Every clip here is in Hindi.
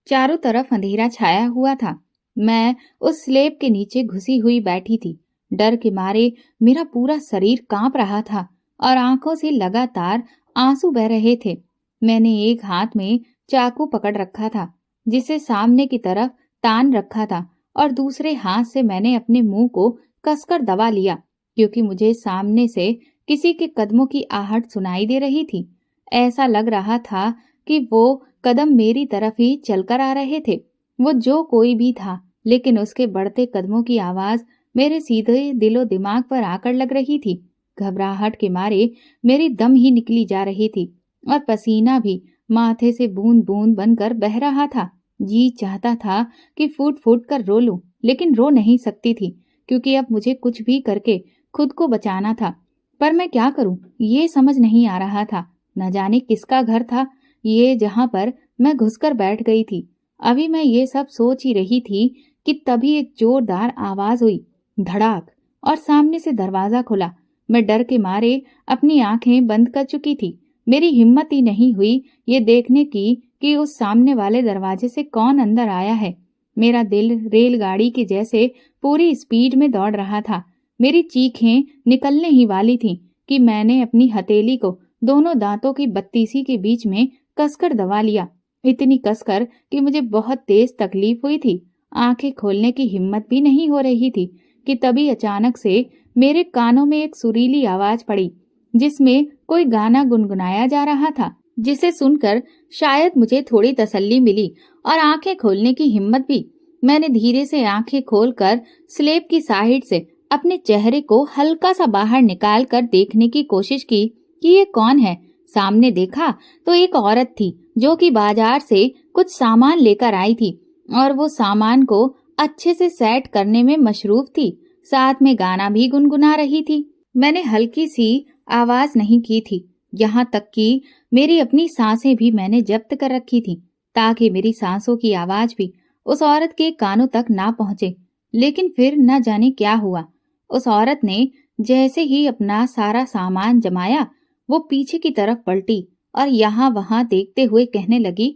चारों तरफ अंधेरा छाया हुआ था। मैं उस स्लेब के नीचे घुसी हुई बैठी थी। डर के मारे मेरा पूरा शरीर कांप रहा था और आंखों से लगातार आंसू बह रहे थे। मैंने एक हाथ में चाकू पकड़ रखा था, जिसे सामने की तरफ तान रखा था, और दूसरे हाथ से मैंने अपने मुंह को कसकर दबा लिया, क्योंकि मुझे सामने से किसी के कदमों की आहट सुनाई दे रही थी। ऐसा लग रहा था कि वो कदम मेरी तरफ ही चलकर आ रहे थे। वो जो कोई भी था, लेकिन उसके बढ़ते कदमों की आवाज मेरे सीधे दिलो दिमाग पर आकर लग रही थी। घबराहट के मारे मेरी दम ही निकली जा रही थी और पसीना भी माथे से बूंद बूंद बनकर बह रहा था। जी चाहता था कि फूट फूट कर रो लूं, लेकिन रो नहीं सकती थी, क्योंकि अब मुझे कुछ भी करके खुद को बचाना था। पर मैं क्या करूं, ये समझ नहीं आ रहा था। न जाने किसका घर था ये जहां पर मैं घुसकर बैठ गई थी। अभी मैं ये सब सोच ही रही थी कि तभी एक जोरदार आवाज हुई, धड़ाक, और सामने से दरवाजा खुला। मैं डर के मारे अपनी आंखें बंद कर चुकी थी। मेरी हिम्मत ही नहीं हुई ये देखने की कि उस सामने वाले दरवाजे से कौन अंदर आया है। मेरा दिल रेलगाड़ी के जैसे पूरी स्पीड में दौड़ रहा था। मेरी चीखें निकलने ही वाली थीं कि मैंने अपनी हथेली को दोनों दांतों की बत्तीसी के बीच में कसकर दबा लिया। इतनी कसकर कि मुझे बहुत तेज तकलीफ हुई थी। आंखें खोलने की हिम्मत भी नहीं हो रही थी कि तभी अचानक से मेरे कानों में एक सुरीली आवाज पड़ी, जिसमें कोई गाना गुनगुनाया जा रहा था, जिसे सुनकर शायद मुझे थोड़ी तसल्ली मिली और आंखें खोलने की हिम्मत भी। मैंने धीरे से आंखें खोलकर स्लेब की साइड से अपने चेहरे को हल्का सा बाहर निकाल कर देखने की कोशिश की कि ये कौन है। सामने देखा तो एक औरत थी, जो कि बाजार से कुछ सामान लेकर आई थी और वो सामान को अच्छे से सेट करने में मशरूफ थी। साथ में गाना भी गुनगुना रही थी। मैंने हल्की सी आवाज नहीं की थी, यहाँ तक कि मेरी अपनी सांसें भी मैंने जब्त कर रखी थी, ताकि मेरी सांसों की आवाज भी उस औरत के कानों तक ना पहुंचे। लेकिन फिर न जाने क्या हुआ। उस औरत ने जैसे ही अपना सारा सामान जमाया, वो पीछे की तरफ पलटी और यहाँ वहां देखते हुए कहने लगी,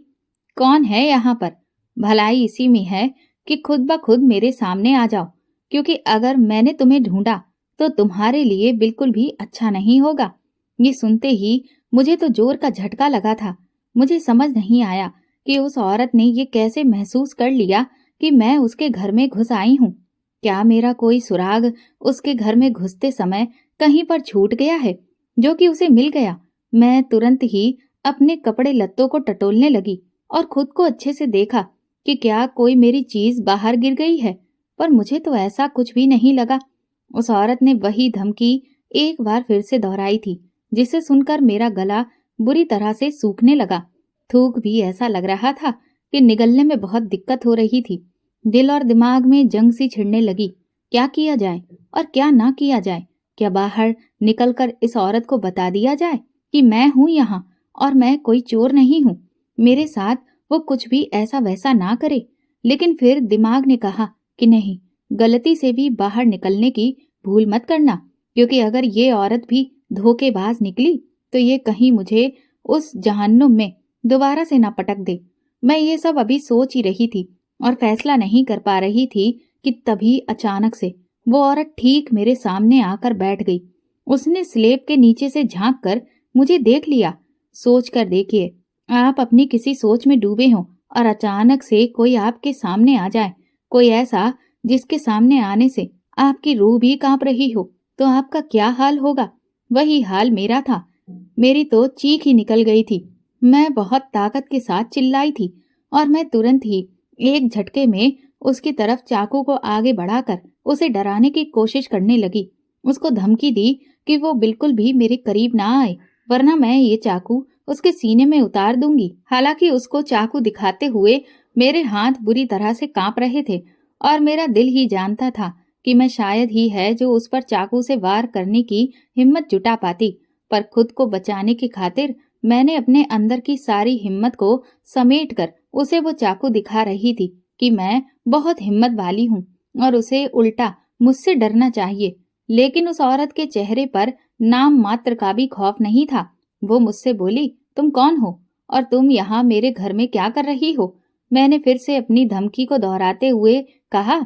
कौन है यहाँ पर? भलाई इसी में है कि खुद ब खुद मेरे सामने आ जाओ, क्योंकि अगर मैंने तुम्हें ढूंढा तो तुम्हारे लिए बिल्कुल भी अच्छा नहीं होगा। ये सुनते ही मुझे तो जोर का झटका लगा था। मुझे समझ नहीं आया कि उस औरत ने ये कैसे महसूस कर लिया कि मैं उसके घर में घुस आई हूँ। क्या मेरा कोई सुराग उसके घर में घुसते समय कहीं पर छूट गया है, जो कि उसे मिल गया? मैं तुरंत ही अपने कपड़े लत्तों को टटोलने लगी और खुद को अच्छे से देखा कि क्या कोई मेरी चीज बाहर गिर गई है, पर मुझे तो ऐसा कुछ भी नहीं लगा। उस औरत ने वही धमकी एक बार फिर से दोहराई थी, जिसे सुनकर मेरा गला बुरी तरह से सूखने लगा। थूक भी ऐसा लग रहा था कि निगलने में बहुत दिक्कत हो रही थी। दिल और दिमाग में जंग सी छिड़ने लगी। क्या किया जाए और क्या ना किया जाए? क्या बाहर निकलकर इस औरत को बता दिया जाए कि मैं हूं यहाँ और मैं कोई चोर नहीं हूँ, मेरे साथ वो कुछ भी ऐसा वैसा ना करे? लेकिन फिर दिमाग ने कहा कि नहीं, गलती से भी बाहर निकलने की भूल मत करना, क्योंकि अगर ये औरत भी धोखेबाज निकली तो ये कहीं मुझे उस जहन्नुम में दोबारा से ना पटक दे। मैं ये सब अभी सोच ही रही थी और फैसला नहीं कर पा रही थी कि तभी अचानक से वो औरत ठीक मेरे सामने आकर बैठ गई। उसने स्लेब के नीचे से झांक कर मुझे देख लिया। सोच कर देखिए, आप अपनी किसी सोच में डूबे हों और अचानक से कोई आपके सामने आ जाए, कोई ऐसा जिसके सामने आने से आपकी रूह भी कांप रही हो, तो आपका क्या हाल होगा? वही हाल मेरा था। मेरी तो चीख ही निकल गई थी। मैं बहुत ताकत के साथ चिल्लाई थी और मैं तुरंत ही एक झटके में उसकी तरफ चाकू को आगे बढ़ाकर उसे डराने की कोशिश करने लगी। उसको धमकी दी कि वो बिल्कुल भी मेरे करीब ना आए, वरना मैं ये चाकू उसके सीने में उतार दूंगी। हालांकि उसको चाकू दिखाते हुए मेरे हाथ बुरी तरह से कांप रहे थे और मेरा दिल ही जानता था कि मैं शायद ही है जो उस पर चाकू से वार करने की हिम्मत जुटा पाती। पर खुद को बचाने की खातिर मैंने अपने अंदर की सारी हिम्मत को समेट कर उसे वो चाकू दिखा रही थी कि मैं बहुत हिम्मत वाली हूँ और उसे उल्टा मुझसे डरना चाहिए। लेकिन उस औरत के चेहरे पर नाम मात्र का भी खौफ नहीं था। वो मुझसे बोली, तुम कौन हो और तुम यहाँ मेरे घर में क्या कर रही हो? मैंने फिर से अपनी धमकी को दोहराते हुए कहा।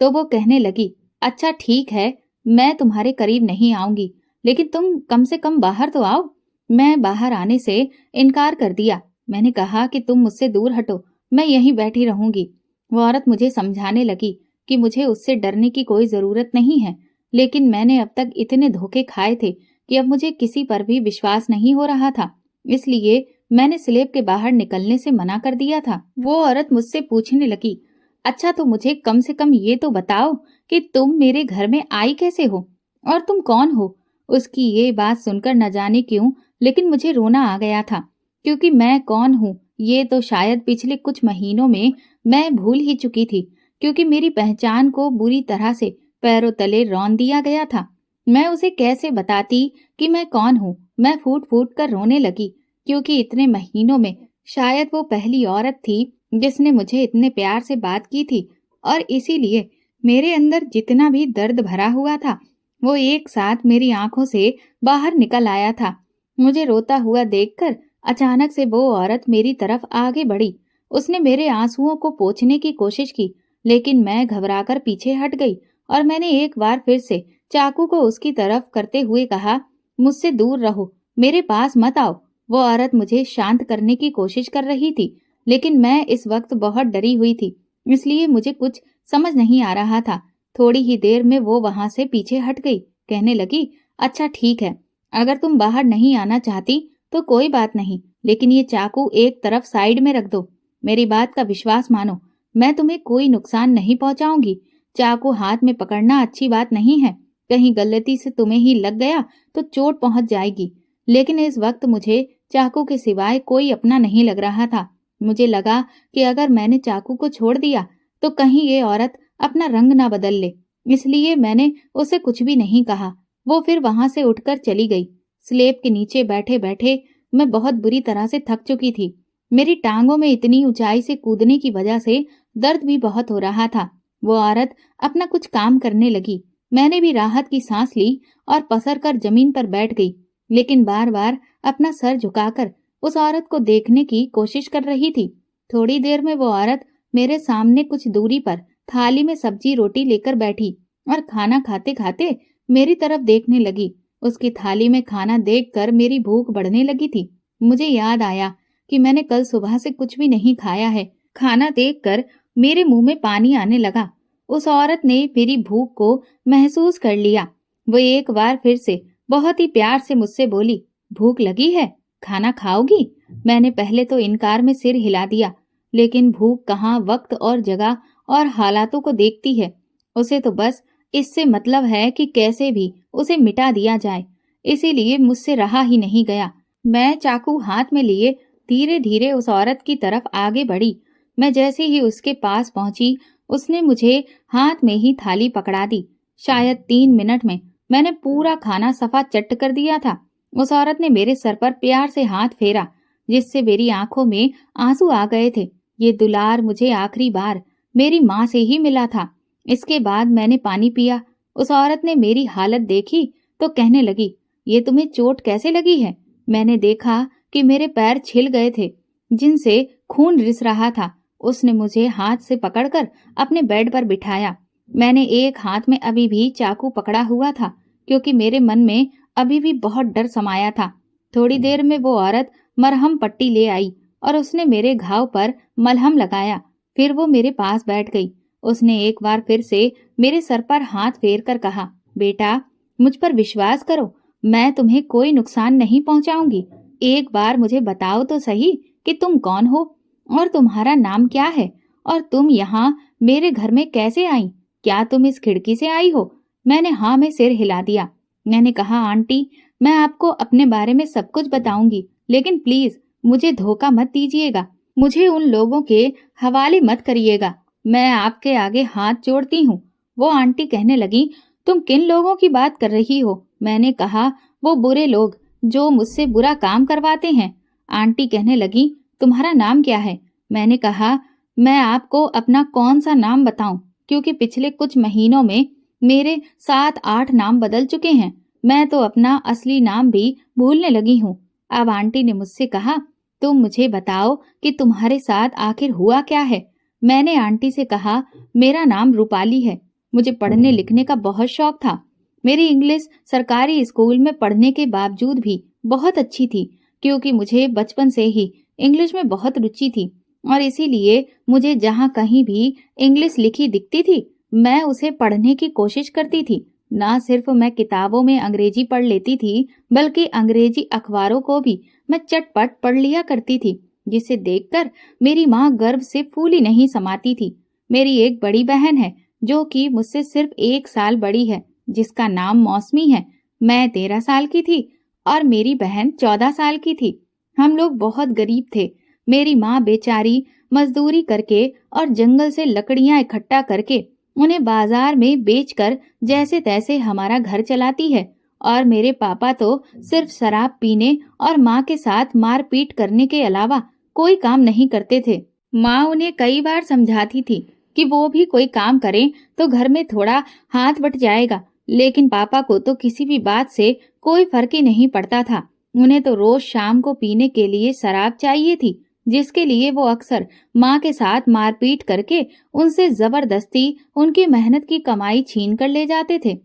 तो वो कहने लगी, अच्छा ठीक है, मैं तुम्हारे करीब नहीं आऊंगी, लेकिन तुम कम से कम बाहर तो आओ। मैं बाहर आने से इनकार कर दिया। मैंने कहा कि तुम मुझसे दूर हटो, मैं यहीं बैठी रहूंगी। वो औरत मुझे समझाने लगी कि मुझे उससे डरने की कोई जरूरत नहीं है, लेकिन मैंने अब तक इतने धोखे खाए थे कि अब मुझे किसी पर भी विश्वास नहीं हो रहा था। इसलिए मैंने स्लेब के बाहर निकलने से मना कर दिया था। वो औरत मुझसे पूछने लगी, अच्छा तो मुझे कम से कम ये तो बताओ कि तुम मेरे घर में आई कैसे हो और तुम कौन हो? उसकी ये बात सुनकर न जाने क्यों, लेकिन मुझे रोना आ गया था, क्योंकि मैं कौन हूँ ये तो शायद पिछले कुछ महीनों में मैं भूल ही चुकी थी, क्योंकि मेरी पहचान को बुरी तरह से पैरों तले रौंद दिया गया था। मैं उसे कैसे बताती कि मैं कौन हूँ? मैं फूट फूट कर रोने लगी, क्योंकि इतने महीनों में शायद वो पहली औरत थी जिसने मुझे इतने प्यार से बात की थी, और इसीलिए मेरे अंदर जितना भी दर्द भरा हुआ था वो एक साथ मेरी आंखों से बाहर निकल आया था। मुझे रोता हुआ देखकर अचानक से वो औरत मेरी तरफ आगे बढ़ी। उसने मेरे आंसुओं को पोंछने की कोशिश की, लेकिन मैं घबराकर पीछे हट गई और मैंने एक बार फिर से चाकू को उसकी तरफ करते हुए कहा, मुझसे दूर रहो, मेरे पास मत आओ। वो औरत मुझे शांत करने की कोशिश कर रही थी, लेकिन मैं इस वक्त बहुत डरी हुई थी, इसलिए मुझे कुछ समझ नहीं आ रहा था। थोड़ी ही देर में वो वहां से पीछे हट गई। कहने लगी, अच्छा ठीक है, अगर तुम बाहर नहीं आना चाहती तो कोई बात नहीं, लेकिन ये चाकू एक तरफ साइड में रख दो। मेरी बात का विश्वास मानो, मैं तुम्हें कोई नुकसान नहीं पहुंचाऊंगी। चाकू हाथ में पकड़ना अच्छी बात नहीं है, कहीं गलती से तुम्हें ही लग गया तो चोट पहुंच जाएगी। लेकिन इस वक्त मुझे चाकू के सिवाय कोई अपना नहीं लग रहा था। मुझे लगा कि अगर मैंने चाकू को छोड़ दिया तो कहीं ये औरत अपना रंग ना बदल ले, इसलिए मैंने उसे कुछ भी नहीं कहा। वो फिर वहां से उठकर चली गई। स्लेब के नीचे बैठे बैठे मैं बहुत बुरी तरह से थक चुकी थी। मेरी टांगों में इतनी ऊंचाई से कूदने की वजह से दर्द भी बहुत हो रहा था। वो औरत अपना कुछ काम करने लगी। मैंने भी राहत की सांस ली और पसर कर जमीन पर बैठ गई, लेकिन बार बार अपना सर झुकाकर उस औरत को देखने की कोशिश कर रही थी। थोड़ी देर में वो औरत मेरे सामने कुछ दूरी पर थाली में सब्जी रोटी लेकर बैठी और खाना खाते खाते मेरी तरफ देखने लगी। उसकी थाली में खाना देखकर मेरी भूख बढ़ने लगी थी। मुझे याद आया कि मैंने कल सुबह से कुछ भी नहीं खाया है। खाना देखकर मेरे मुंह में पानी आने लगा। उस औरत ने मेरी भूख को महसूस कर लिया। वो एक बार फिर से बहुत ही प्यार से मुझसे बोली, भूख लगी है, खाना खाओगी? मैंने पहले तो इनकार में सिर हिला दिया, लेकिन भूख कहाँ वक्त और जगह और हालातों को देखती है। उसे तो बस इससे मतलब है कि कैसे भी उसे मिटा दिया जाए, इसीलिए मुझसे रहा ही नहीं गया। मैं चाकू हाथ में लिए धीरे धीरे उस औरत की तरफ आगे बढ़ी। मैं जैसे ही उसके पास पहुंची, उसने मुझे हाथ में ही थाली पकड़ा दी। शायद 3 मिनट में मैंने पूरा खाना सफा चट कर दिया था। उस औरत ने मेरे सर पर प्यार से हाथ फेरा, जिससे मेरी आंखों में आंसू आ गए थे। ये दुलार मुझे आखिरी बार मेरी माँ से ही मिला था। इसके बाद मैंने पानी पिया। उस औरत ने मेरी हालत देखी तो कहने लगी, ये तुम्हें चोट कैसे लगी है? मैंने देखा कि मेरे पैर छिल गए थे, जिनसे खून रिस रहा था। उसने मुझे हाथ से पकड़कर अपने बेड पर बिठाया। मैंने एक हाथ में अभी भी चाकू पकड़ा हुआ था, क्योंकि मेरे मन में अभी भी बहुत डर समाया था। थोड़ी देर में वो औरत मरहम पट्टी ले आई और उसने मेरे घाव पर मलहम लगाया। फिर वो मेरे पास बैठ गई। उसने एक बार फिर से मेरे सर पर हाथ फेर कर कहा, बेटा, मुझ पर विश्वास करो, मैं तुम्हें कोई नुकसान नहीं पहुंचाऊंगी। एक बार मुझे बताओ तो सही कि तुम कौन हो और तुम्हारा नाम क्या है, और तुम यहाँ मेरे घर में कैसे आई? क्या तुम इस खिड़की से आई हो? मैंने हाँ में सिर हिला दिया। मैंने कहा, आंटी, मैं आपको अपने बारे में सब कुछ बताऊंगी, लेकिन प्लीज मुझे धोखा मत दीजिएगा, मुझे उन लोगों के हवाले मत करिएगा, मैं आपके आगे हाथ जोड़ती हूँ। वो आंटी कहने लगी, तुम किन लोगों की बात कर रही हो? मैंने कहा, वो बुरे लोग जो मुझसे बुरा काम करवाते हैं। आंटी कहने लगी, तुम्हारा नाम क्या है? मैंने कहा, मैं आपको अपना कौन सा नाम बताऊं, क्योंकि पिछले कुछ महीनों में मेरे 7-8 नाम बदल चुके हैं। मैं तो अपना असली नाम भी भूलने लगी हूँ। अब आंटी ने मुझसे कहा, तुम मुझे बताओ कि तुम्हारे साथ आखिर हुआ क्या है। मैंने आंटी से कहा, मेरा नाम रूपाली है। मुझे पढ़ने लिखने का बहुत शौक था। मेरी इंग्लिश सरकारी स्कूल में पढ़ने के बावजूद भी बहुत अच्छी थी, क्योंकि मुझे बचपन से ही इंग्लिश में बहुत रुचि थी और इसीलिए मुझे जहाँ कहीं भी इंग्लिश लिखी दिखती थी, मैं उसे पढ़ने की कोशिश करती थी। ना सिर्फ मैं किताबों में अंग्रेजी पढ़ लेती थी, बल्कि अंग्रेजी अखबारों को भी मैं चटपट पढ़ लिया करती थी, जिसे देखकर मेरी माँ गर्व से फूली नहीं समाती थी। मेरी एक बड़ी बहन है जो कि मुझसे सिर्फ 1 साल बड़ी है, जिसका नाम मौसमी है। मैं 13 साल की थी और मेरी बहन 14 साल की थी। हम लोग बहुत गरीब थे। मेरी माँ बेचारी मजदूरी करके और जंगल से लकड़ियां इकट्ठा करके उन्हें बाजार में बेचकर जैसे तैसे हमारा घर चलाती है, और मेरे पापा तो सिर्फ शराब पीने और माँ के साथ मारपीट करने के अलावा कोई काम नहीं करते थे। माँ उन्हें कई बार समझाती थी कि वो भी कोई काम करें तो घर में थोड़ा हाथ बट जाएगा, लेकिन पापा को तो किसी भी बात से कोई फर्क ही नहीं पड़ता था। उन्हें तो रोज शाम को पीने के लिए शराब चाहिए थी, जिसके लिए वो अक्सर माँ के साथ मारपीट करके उनसे जबरदस्ती उनकी मेहनत की कमाई छीन कर ले जाते थे।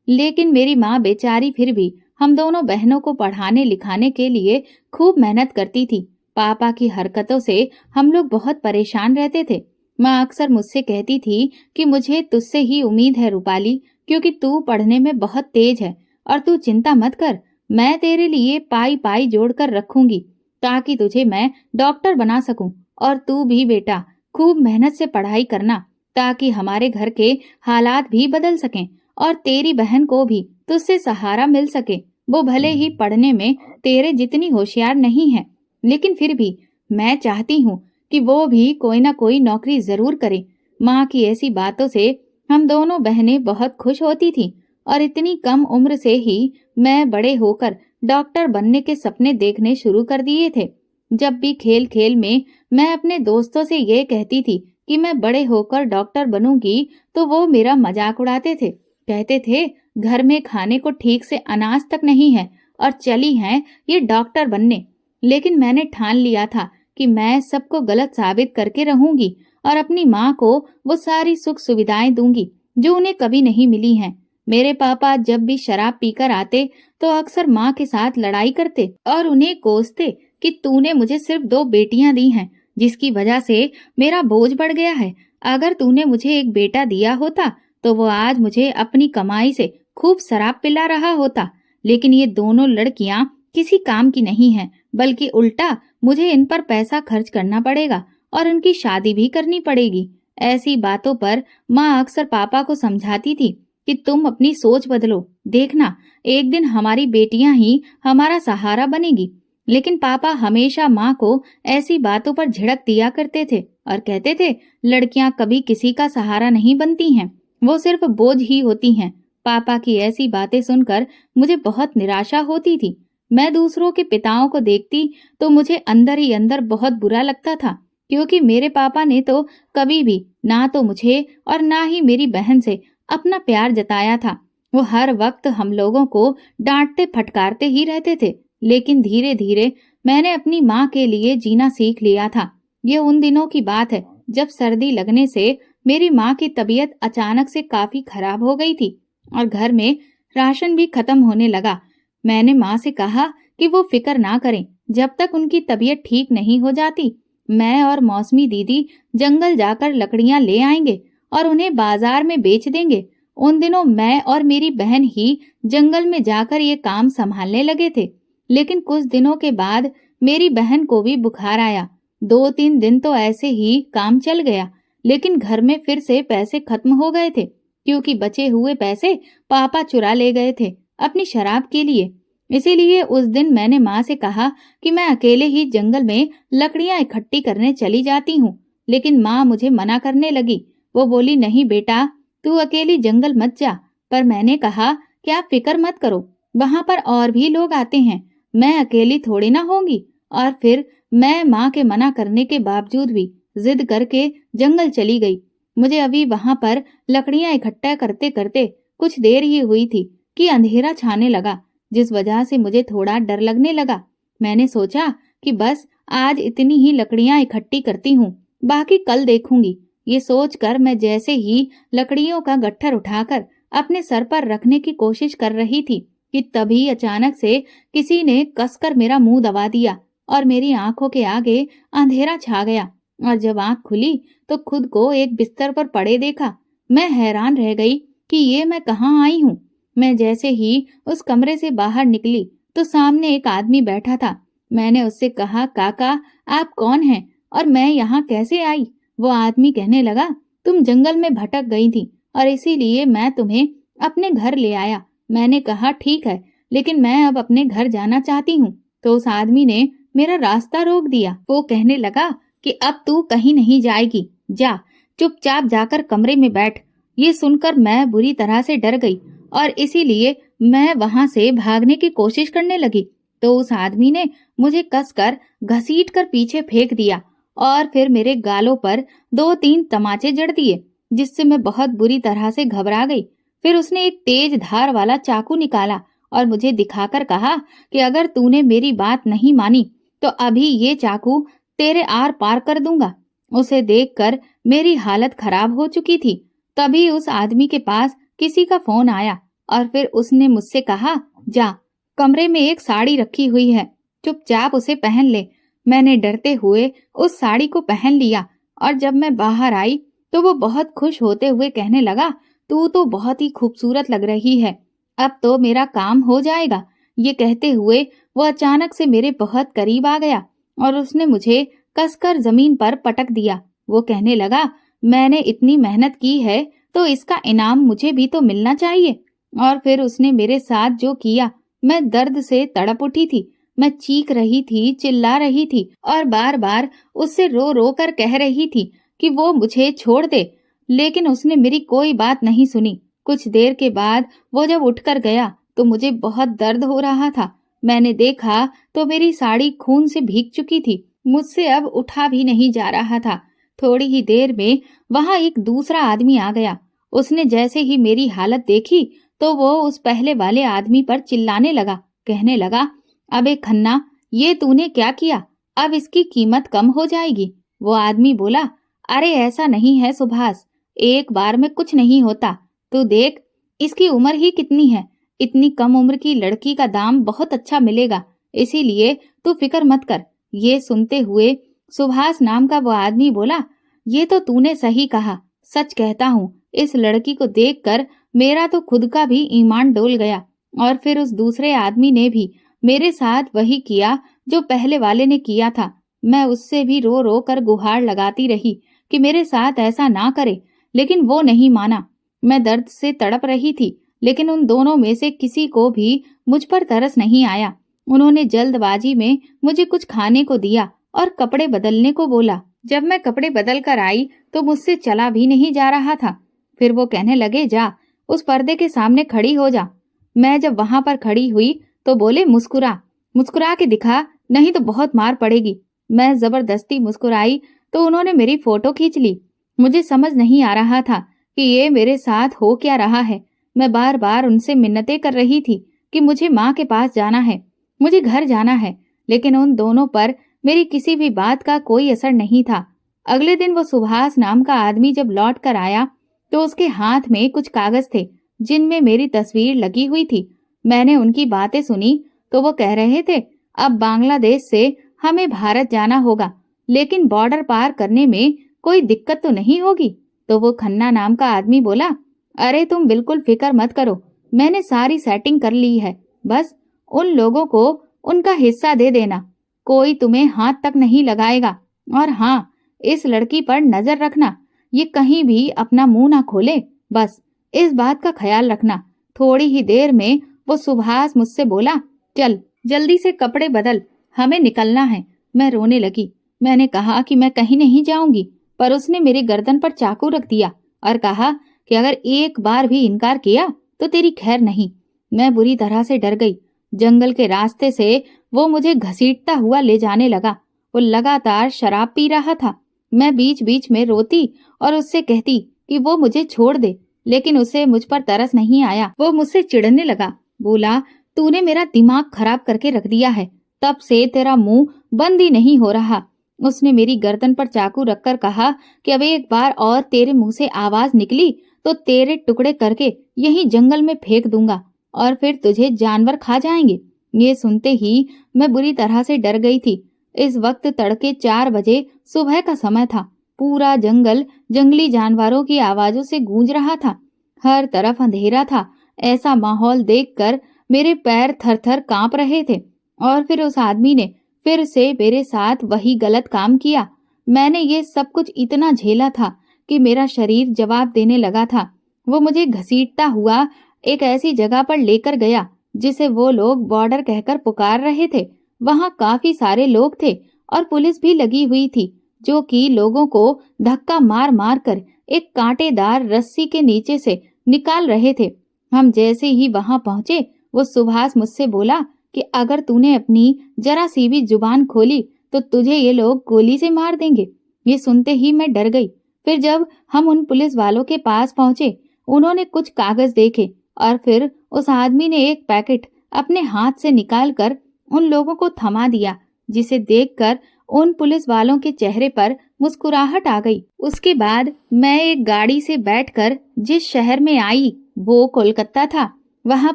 लेकिन मेरी माँ बेचारी फिर भी हम दोनों बहनों को पढ़ाने लिखाने के लिए खूब मेहनत करती थी। पापा की हरकतों से हम लोग बहुत परेशान रहते थे। माँ अक्सर मुझसे कहती थी कि मुझे तुझसे ही उम्मीद है रूपाली, क्योंकि तू पढ़ने में बहुत तेज है और तू चिंता मत कर, मैं तेरे लिए पाई पाई जोड़ कर रखूंगी ताकि तुझे मैं डॉक्टर बना सकूं। और तू भी बेटा खूब मेहनत से पढ़ाई करना, ताकि हमारे घर के हालात भी बदल सकें और तेरी बहन को भी तुझसे सहारा मिल सके। वो भले ही पढ़ने में तेरे जितनी होशियार नहीं है, लेकिन फिर भी मैं चाहती हूँ कि वो भी कोई ना कोई नौकरी जरूर करे। माँ की ऐसी बातों से हम दोनों बहनें बहुत खुश होती थीं और इतनी कम उम्र से ही मैं बड़े होकर डॉक्टर बनने के सपने देखने शुरू कर दिए थे। जब भी खेल खेल में मैं अपने दोस्तों से ये कहती थी कि मैं बड़े होकर डॉक्टर बनूंगी, तो वो मेरा मजाक उड़ाते थे। कहते थे, घर में खाने को ठीक से अनाज तक नहीं है और चली हैं ये डॉक्टर बनने। लेकिन मैंने ठान लिया था कि मैं सबको गलत साबित करके रहूंगी और अपनी माँ को वो सारी सुख सुविधाएं दूंगी जो उन्हें कभी नहीं मिली हैं। मेरे पापा जब भी शराब पीकर आते तो अक्सर माँ के साथ लड़ाई करते और उन्हें कोसते कि तूने मुझे सिर्फ 2 बेटियां दी हैं, जिसकी वजह से मेरा बोझ बढ़ गया है। अगर तूने मुझे एक बेटा दिया होता तो वो आज मुझे अपनी कमाई से खूब शराब पिला रहा होता। लेकिन ये दोनों लड़कियां किसी काम की नहीं हैं, बल्कि उल्टा मुझे इन पर पैसा खर्च करना पड़ेगा और उनकी शादी भी करनी पड़ेगी। ऐसी बातों पर माँ अक्सर पापा को समझाती थी कि तुम अपनी सोच बदलो, देखना एक दिन हमारी बेटियां ही हमारा सहारा बनेगी। लेकिन पापा हमेशा माँ को ऐसी बातों पर झिड़क दिया करते थे और कहते थे, लड़कियां कभी किसी का सहारा नहीं बनती हैं, वो सिर्फ बोझ ही होती हैं। पापा की ऐसी बातें सुनकर मुझे बहुत निराशा होती थी। मैं दूसरों के पिताओं को देखती तो मुझे अंदर ही अंदर बहुत बुरा लगता था, क्योंकि मेरे पापा ने तो कभी भी ना तो मुझे और ना ही मेरी बहन से अपना प्यार जताया था। वो हर वक्त हम लोगों को डांटते फटकारते ही रहते थे। लेकिन धीरे धीरे मैंने अपनी माँ के लिए जीना सीख लिया था। ये उन दिनों की बात है जब सर्दी लगने से मेरी माँ की तबीयत अचानक से काफी खराब हो गई थी और घर में राशन भी खत्म होने लगा। मैंने माँ से कहा कि वो फिक्र ना करें, जब तक उनकी तबीयत ठीक नहीं हो जाती मैं और मौसमी दीदी जंगल जाकर लकड़ियां ले आएंगे और उन्हें बाजार में बेच देंगे। उन दिनों मैं और मेरी बहन ही जंगल में जाकर ये काम संभालने लगे थे। लेकिन कुछ दिनों के बाद मेरी बहन को भी बुखार आया। 2-3 दिन तो ऐसे ही काम चल गया, लेकिन घर में फिर से पैसे खत्म हो गए थे, क्योंकि बचे हुए पैसे पापा चुरा ले गए थे अपनी शराब के लिए। इसीलिए उस दिन मैंने माँ से कहा कि मैं अकेले ही जंगल में लकड़ियां इकट्ठी करने चली जाती हूँ। लेकिन माँ मुझे मना करने लगी। वो बोली, नहीं बेटा, तू अकेली जंगल मत जा। पर मैंने कहा कि आप फिक्र मत करो, वहाँ पर और भी लोग आते हैं, मैं अकेली थोड़ी ना होंगी। और फिर मैं माँ के मना करने के बावजूद भी जिद करके जंगल चली गई। मुझे अभी वहाँ पर लकड़ियां इकट्ठा करते करते कुछ देर ही हुई थी कि अंधेरा छाने लगा, जिस वजह से मुझे थोड़ा डर लगने लगा। मैंने सोचा कि बस आज इतनी ही लकड़ियां इकट्ठी करती हूँ, बाकी कल देखूंगी। ये सोचकर मैं जैसे ही लकड़ियों का गट्ठर उठाकर अपने सर पर रखने की कोशिश कर रही थी कि तभी अचानक से किसी ने कसकर मेरा मुंह दबा दिया और मेरी आंखों के आगे अंधेरा छा गया। और जब आंख खुली तो खुद को एक बिस्तर पर पड़े देखा। मैं हैरान रह गई कि ये मैं कहाँ आई हूँ। मैं जैसे ही उस कमरे से बाहर निकली तो सामने एक आदमी बैठा था। मैंने उससे कहा, काका आप कौन हैं और मैं यहाँ कैसे आई? वो आदमी कहने लगा, तुम जंगल में भटक गई थी और इसीलिए मैं तुम्हें अपने घर ले आया। मैंने कहा ठीक है, लेकिन मैं अब अपने घर जाना चाहती हूँ। तो उस आदमी ने मेरा रास्ता रोक दिया। वो कहने लगा कि अब तू कहीं नहीं जाएगी, जा चुपचाप जाकर कमरे में बैठ। ये सुनकर मैं बुरी तरह से डर गई और इसीलिए मैं वहां से भागने की कोशिश करने लगी। तो उस आदमी ने मुझे कसकर घसीटकर पीछे फेंक दिया और फिर मेरे गालों पर 2-3 तमाचे जड़ दिए, जिससे मैं बहुत बुरी तरह से घबरा गई। फिर उसने एक तेज धार वाला चाकू निकाला और मुझे दिखाकर कहा कि अगर तूने मेरी बात नहीं मानी तो अभी ये चाकू तेरे आर पार कर दूंगा। उसे देखकर मेरी हालत खराब हो चुकी थी। तभी उस आदमी के पास किसी का फोन आया और फिर उसने मुझसे कहा, जा कमरे में एक साड़ी रखी हुई है, चुपचाप उसे पहन ले। मैंने डरते हुए उस साड़ी को पहन लिया और जब मैं बाहर आई तो वो बहुत खुश होते हुए कहने लगा, तू तो बहुत ही खूबसूरत लग रही है, अब तो मेरा काम हो जाएगा। ये कहते हुए वो अचानक से मेरे बहुत करीब आ गया और उसने मुझे कसकर जमीन पर पटक दिया। वो कहने लगा, मैंने इतनी मेहनत की है तो इसका इनाम मुझे भी तो मिलना चाहिए। और फिर उसने मेरे साथ जो किया, मैं दर्द से तड़प उठी थी। मैं चीख रही थी, चिल्ला रही थी और बार बार उससे रो रो कर कह रही थी कि वो मुझे छोड़ दे, लेकिन उसने मेरी कोई बात नहीं सुनी। कुछ देर के बाद वो जब उठकर गया तो मुझे बहुत दर्द हो रहा था। मैंने देखा तो मेरी साड़ी खून से भीग चुकी थी, मुझसे अब उठा भी नहीं जा रहा था। थोड़ी ही देर में वहां एक दूसरा आदमी आ गया। उसने जैसे ही मेरी हालत देखी तो वो उस पहले वाले आदमी पर चिल्लाने लगा, कहने लगा, अबे खन्ना, ये तूने क्या किया? अब इसकी कीमत कम हो जाएगी। वो आदमी बोला, अरे ऐसा नहीं है सुभाष, एक बार में कुछ नहीं होता। तू देख, इसकी उम्र ही कितनी है, इतनी कम उम्र की लड़की का दाम बहुत अच्छा मिलेगा, इसीलिए तू फिक्र मत कर। ये सुनते हुए सुभाष नाम का वो आदमी बोला, ये तो तूने सही कहा, सच कहता हूँ, इस लड़की को देखकर मेरा तो खुद का भी ईमान डोल गया। और फिर उस दूसरे आदमी ने भी मेरे साथ वही किया जो पहले वाले ने किया था। मैं उससे भी रो रो कर गुहार लगाती रही कि मेरे साथ ऐसा ना करे, लेकिन वो नहीं माना। मैं दर्द से तड़प रही थी, लेकिन उन दोनों में से किसी को भी मुझ पर तरस नहीं आया। उन्होंने जल्दबाजी में मुझे कुछ खाने को दिया और कपड़े बदलने को बोला। जब मैं कपड़े बदल कर आई तो मुझसे चला भी नहीं जा रहा था। फिर वो कहने लगे, जा उस पर्दे के सामने खड़ी हो जा। मैं जब वहां पर खड़ी हुई तो बोले, मुस्कुरा मुस्कुरा के दिखा, नहीं तो बहुत मार पड़ेगी। मैं जबरदस्ती मुस्कुराई तो उन्होंने मेरी फोटो खींच ली। मुझे समझ नहीं आ रहा था कि ये मेरे साथ हो क्या रहा है। मैं बार बार उनसे मिन्नतें कर रही थी कि मुझे माँ के पास जाना है, मुझे घर जाना है, लेकिन उन दोनों पर मेरी किसी भी बात का कोई असर नहीं था। अगले दिन वो सुभाष नाम का आदमी जब लौट कर आया तो उसके हाथ में कुछ कागज थे जिनमें मेरी तस्वीर लगी हुई थी। मैंने उनकी बातें सुनी तो वो कह रहे थे, अब बांग्लादेश से हमें भारत जाना होगा, लेकिन बॉर्डर पार करने में कोई दिक्कत तो नहीं होगी। तो वो खन्ना नाम का आदमी बोला, अरे तुम बिल्कुल फिक्र मत करो, मैंने सारी सेटिंग कर ली है, बस उन लोगों को उनका हिस्सा दे देना, कोई तुम्हें हाथ तक नहीं लगाएगा। और हाँ, इस लड़की पर नजर रखना, ये कहीं भी अपना मुंह ना खोले, बस इस बात का ख्याल रखना। थोड़ी ही देर में वो सुभाष मुझसे बोला, चल जल्दी से कपड़े बदल, हमें निकलना है। मैं रोने लगी। मैंने कहा कि मैं कहीं नहीं जाऊंगी, पर उसने मेरी गर्दन पर चाकू रख दिया और कहा कि अगर एक बार भी इनकार किया तो तेरी खैर नहीं। मैं बुरी तरह से डर गई। जंगल के रास्ते से वो मुझे घसीटता हुआ ले जाने लगा। वो लगातार शराब पी रहा था। मैं बीच बीच में रोती और उससे कहती कि वो मुझे छोड़ दे, लेकिन उसे मुझ पर तरस नहीं आया। वो मुझसे चिढ़ने लगा, बोला, तूने मेरा दिमाग खराब करके रख दिया है, तब से तेरा मुंह बंद ही नहीं हो रहा। उसने मेरी गर्दन पर चाकू रखकर कहा कि अब एक बार और तेरे मुंह से आवाज निकली तो तेरे टुकड़े करके यहीं जंगल में फेंक दूंगा और फिर तुझे जानवर खा जाएंगे। ये सुनते ही मैं बुरी तरह से डर गई थी। इस वक्त तड़के 4 बजे सुबह का समय था। पूरा जंगल जंगली जानवरों की आवाजों से गूंज रहा था। हर तरफ अंधेरा था। ऐसा माहौल देखकर मेरे पैर थर-थर कांप रहे थे। और फिर उस आदमी ने फिर से मेरे साथ वही गलत काम किया। मैंने ये सब कुछ इतना झेला था कि मेरा शरीर जवाब देने लगा था। वो मुझे घसीटता हुआ एक ऐसी जगह पर लेकर गया जिसे वो लोग बॉर्डर कहकर पुकार रहे थे। वहां काफी सारे लोग थे और पुलिस भी लगी हुई थी, जो कि लोगों को धक्का मार मार कर एक कांटेदार रस्सी के नीचे से निकाल रहे थे। हम जैसे ही वहां पहुंचे, वो सुभाष मुझसे बोला कि अगर तूने अपनी जरा सी भी जुबान खोली तो तुझे ये लोग गोली से मार देंगे। ये सुनते ही मैं डर गई। फिर जब हम उन पुलिस वालों के पास पहुंचे, उन्होंने कुछ कागज देखे और फिर उस आदमी ने एक पैकेट अपने हाथ से निकालकर उन लोगों को थमा दिया, जिसे देखकर उन पुलिस वालों के चेहरे पर मुस्कुराहट आ गई। उसके बाद मैं एक गाड़ी से बैठकर जिस शहर में आई वो कोलकाता था। वहां